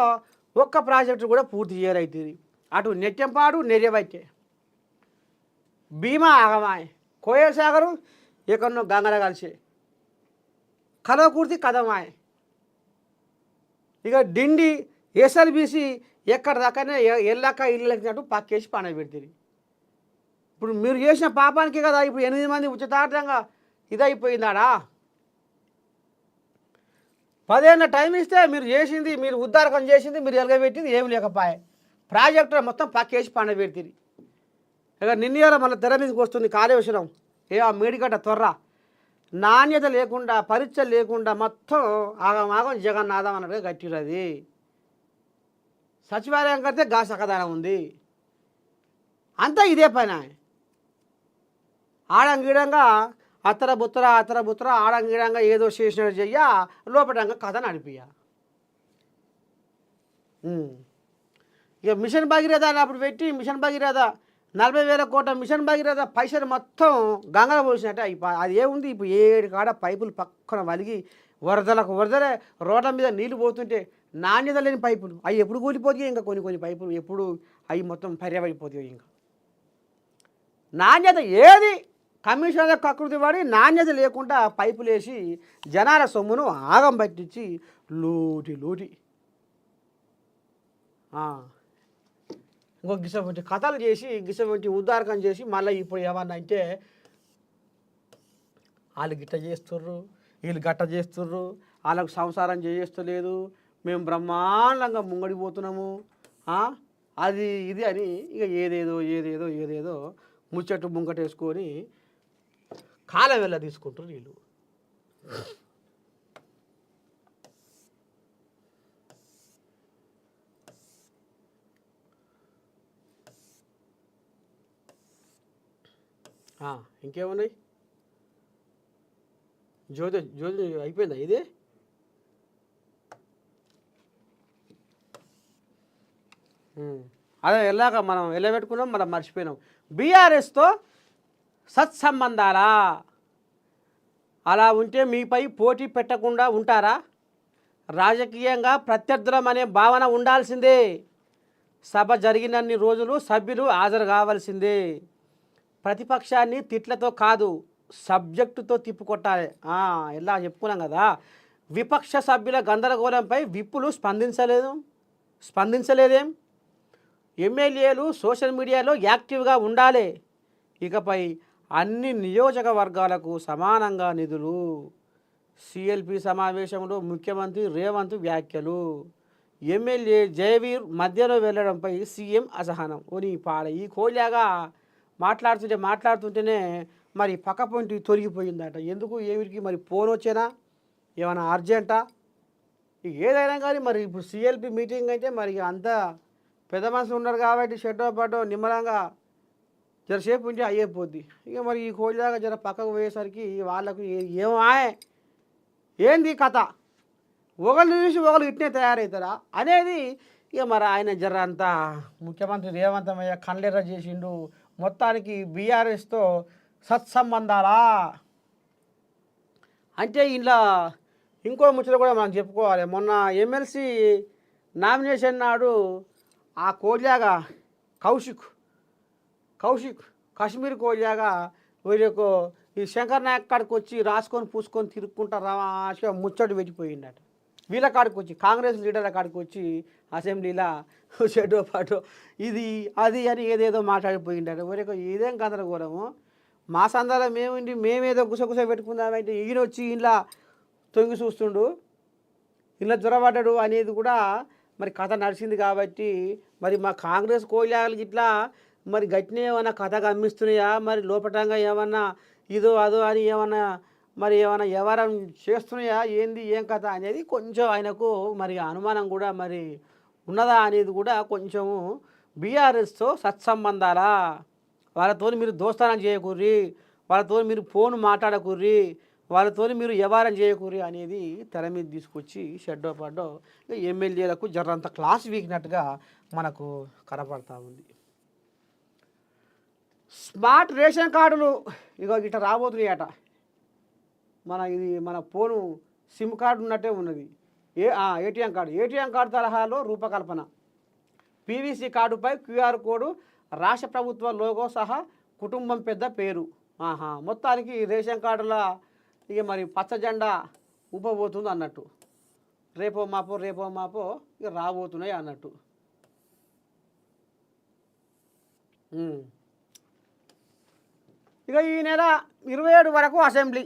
ఒక్క ప్రాజెక్టు కూడా పూర్తి చేయరైతుంది. అటు నెట్టెంపాడు నెర్యబట్టే, భీమా ఆగమాయ్, కోయల్ సాగరు ఎక్కడో గంగల కలిసే, కలవకుర్తి కదమాయ్, ఇక డిండి ఎస్ఎల్బిసి ఎక్కడ దాకానే ఎల్లక ఇల్లు పక్కేసి పండగ పెడుతుంది. ఇప్పుడు మీరు చేసిన పాపానికి కదా ఇప్పుడు 8 మంది ఉచితార్థంగా ఇదైపోయిందాడా. 10 ఏళ్ళ టైం ఇస్తే మీరు చేసింది, మీరు ఉద్ధారకం చేసింది, మీరు ఎలగబెట్టింది ఏమి లేకపోయే. ప్రాజెక్టులో మొత్తం పక్కేసి పండగ పెడుతుంది. ఇక నిన్న మళ్ళీ తెర మీదకి వస్తుంది కాళేశ్వరం మేడిగడ్డ త్వర, నాణ్యత లేకుండా, పరీక్ష లేకుండా మొత్తం ఆగమాగం జగన్నాథం అన్నట్టుగా కట్టిరది. సచివాలయం కడితే గా సకదానం ఉంది, అంతా ఇదే పైన. ఆడంగీడంగా అత్తర బుత్తర ఆడంగీడంగా ఏదో చేసినట్టు చెయ్య, లోపటంగా కథ నడిపియ. ఇక మిషన్ భగీరథ అప్పుడు పెట్టి, మిషన్ భగీరథ 40,000 కోట్ల మిషన్ భగీరథ పైసలు మొత్తం గంగలో పోసినట్టే అది ఏముంది. ఇప్పుడు 7 కాడ పైపులు పక్కన వలిగి వరదలే రోడ్ల మీద నీళ్లు పోతుంటే నాణ్యత లేని పైపులు అవి ఎప్పుడు కూలిపోతాయి. ఇంకా కొన్ని పైపులు ఎప్పుడు అవి మొత్తం పర్యవైపోతాయి. ఇంకా నాణ్యత ఏది కమిషన్ల కకృతి పడి నాణ్యత లేకుండా పైపులు వేసి జనాల సొమ్మును ఆగం పట్టించి లూటి ఇంకో గిసవంటి కథలు చేసి, గిసవంటి ఉద్ధారకం చేసి, మళ్ళీ ఇప్పుడు ఏమన్నా అంటే వాళ్ళు గిట్ట చేస్తుర్రు, వీళ్ళు గట్ట చేస్తుర్రు, వాళ్ళకు సంసారం చేస్తలేదు, మేము బ్రహ్మాండంగా ముంగడిపోతున్నాము, అది ఇది అని ఇక ఏదేదో ముచ్చట్టు ముంగటేసుకొని కాలం వెళ్ళ తీసుకుంటారు వీళ్ళు. ఇంకేమున్నాయి? జ్యోతి జ్యోతి అయిపోయిందా ఇది? అదే వెళ్ళాక మనం వెళ్ళబెట్టుకున్నాం, మనం మర్చిపోయినాం. బీఆర్ఎస్తో సత్సంబంధాలా? అలా ఉంటే మీపై పోటీ పెట్టకుండా ఉంటారా? రాజకీయంగా ప్రత్యర్థులం అనే భావన ఉండాల్సిందే. సభ జరిగినన్ని రోజులు సభ్యులు హాజరు కావాల్సిందే. ప్రతిపక్షాన్ని తిట్లతో కాదు, సబ్జెక్టుతో తిప్పుకొట్టాలి. ఇలా చెప్పుకున్నాం కదా. విపక్ష సభ్యుల గందరగోళంపై విప్పులు స్పందించలేదేం? ఎమ్మెల్యేలు సోషల్ మీడియాలో యాక్టివ్గా ఉండాలి. ఇకపై అన్ని నియోజకవర్గాలకు సమానంగా నిధులు. సిఎల్పి సమావేశంలో ముఖ్యమంత్రి రేవంత్ వ్యాఖ్యలు. ఎమ్మెల్యే జయవీర్ మధ్యలో వెళ్ళడంపై సీఎం అసహనం. ఓని పాడ ఈ కోలాగా మాట్లాడుతుంటేనే మరి పక్క పొంటి తొలగిపోయిందట. ఎందుకు ఏమిటికి మరి ఫోన్ వచ్చేనా, ఏమైనా అర్జెంటా? ఏదైనా కానీ మరి ఇప్పుడు సిఎల్పి మీటింగ్ అయితే మరి అంతా పెద్ద మనుషులు ఉన్నారు కాబట్టి షెడ్డో పడ్డో నిమ్మలంగా జరసేపు ఉంటే అయ్యేపోద్ది. ఇక మరి ఈ కోడిలాగా జర పక్కకు పోయేసరికి వాళ్ళకు ఏంది కథ, ఒకళ్ళు చూసి ఒకళ్ళు ఇట్నే తయారవుతారా అనేది. ఇక మరి ఆయన జర అంతా ముఖ్యమంత్రి రేవంతమయ్య కన్లెర్ర చేసిండు. మొత్తానికి బీఆర్ఎస్తో సత్సంబంధాలా అంటే ఇంట్లో ఇంకో ముచ్చట కూడా మనం చెప్పుకోవాలి. మొన్న ఎమ్మెల్సీ నామినేషన్ నాడు ఆ కోడిలాగా కౌశిక్ కాశ్మీర్ కోడిలాగా వీళ్ళకు ఈ శంకర్ నాయక్ కాడికి వచ్చి రాసుకొని పూసుకొని తిరుక్కుంటారా ముచ్చట పెట్టిపోయిందట. వీళ్ళ కాడికి వచ్చి కాంగ్రెస్ లీడర్ల కాడికి వచ్చి అసెంబ్లీలో చెడో పాటో ఇది అది అని ఏదేదో మాట్లాడిపోయిందట. వీళ్ళకు ఇదేం గందరగోళము. మా సందాలో మేమేదో గుసగుస పెట్టుకుందామంటే ఈయన వచ్చి ఇలా తొంగి చూస్తుండు, ఇలా జ్వరపడ్డాడు అనేది కూడా మరి కథ నడిచింది. కాబట్టి మరి మా కాంగ్రెస్ కోళ్ళకి ఇట్లా మరి గట్టినే ఏమన్నా కథ గమ్మిస్తున్నాయా, మరి లోపటంగా ఏమన్నా ఇదో అదో అని ఏమన్నా వ్యవహారం చేస్తున్నాయా, ఏంది ఏం కథ అనేది కొంచెం ఆయనకు మరి అనుమానం కూడా మరి ఉన్నదా అనేది కూడా కొంచెము. బీఆర్ఎస్తో సత్సంబంధాలా? వాళ్ళతో మీరు దోస్తానం చేయకూర్రి, వాళ్ళతో మీరు ఫోన్ మాట్లాడకూర్రి, వాళ్ళతో మీరు వ్యవహారం చేయకూర్రి అనేది తెర మీద తీసుకొచ్చి షెడ్డో పడ్డో ఎమ్మెల్యేలకు జరంత క్లాస్ వీకినట్టుగా మనకు కనపడతా ఉంది. స్మార్ట్ రేషన్ కార్డులు ఇట్లా రాబోతున్నాయట. మన ఫోను సిమ్ కార్డు ఉన్నట్టే ఉన్నది. ఏటీఎం కార్డు తరహాలో రూపకల్పన. పీవీసీ కార్డుపై క్యూఆర్ కోడ్, రాష్ట్ర ప్రభుత్వ లోగో సహా కుటుంబం పెద్ద పేరు. మొత్తానికి రేషన్ కార్డుల ఇక మరి పచ్చ జెండా ఊపబోతుంది అన్నట్టు. రేపో మాపో ఇక రాబోతున్నాయి అన్నట్టు. ఇక ఈ నెల 27 వరకు అసెంబ్లీ,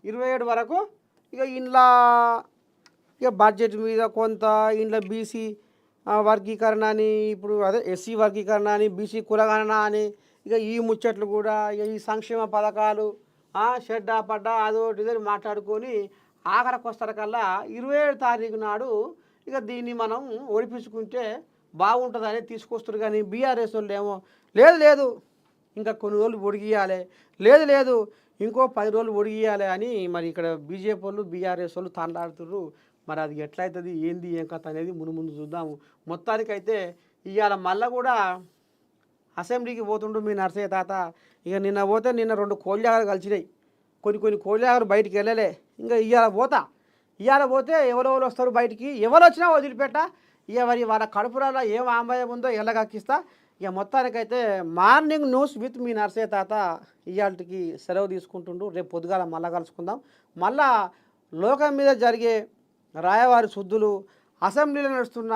27 వరకు ఇక ఇంట్లో ఇక బడ్జెట్ మీద కొంత ఇంట్లో బీసీ వర్గీకరణ అని, ఇప్పుడు అదే ఎస్సీ వర్గీకరణ అని, బీసీ కులగణన అని, ఇక ఈ ముచ్చట్లు కూడా ఇక ఈ సంక్షేమ పథకాలు షెడ్డా పడ్డా అదోటి ఇదని మాట్లాడుకొని ఆఖరికి వస్తారకల్లా 27 తారీఖు నాడు ఇక దీన్ని మనం ఓడిపించుకుంటే బాగుంటుందని తీసుకొస్తారు. కానీ బీఆర్ఎస్ వాళ్ళు ఏమో లేదు ఇంకా కొన్ని రోజులు పొడిగియాలి, లేదు ఇంకో 10 రోజులు పొడిగియాలి అని మరి ఇక్కడ బీజేపీ వాళ్ళు బీఆర్ఎస్ వాళ్ళు తాండాడుతుర్రు. మరి అది ఎట్లయితుంది, ఏంది ఏం కథ అనేది ముందు చూద్దాము. మొత్తానికైతే ఇవాళ మళ్ళీ కూడా అసెంబ్లీకి పోతుండు మీ నర్సయ్య తాత. ఇక నిన్న 2 కోళ్ళాగలు కలిసినాయి. కొన్ని కోళ్ళాగలు బయటికి వెళ్ళలే. ఇంకా ఇవాళ పోతే ఎవరో వస్తారు బయటికి, ఎవరు వచ్చినా వదిలిపెట్ట. ఇక మరి వాళ్ళ కడుపురాలో ఏం ఆంబయం ఉందో ఎల్లగక్కిస్తా. ఇక మొత్తానికైతే morning news with me Narsaiah తాత ఇవాళకి సెలవు తీసుకుంటుండు. రేపు పొద్దుగాల మళ్ళా కలుసుకుందాం. మళ్ళా లోకం మీద జరిగే రాయవారి శుద్ధులు, అసెంబ్లీలో నడుస్తున్న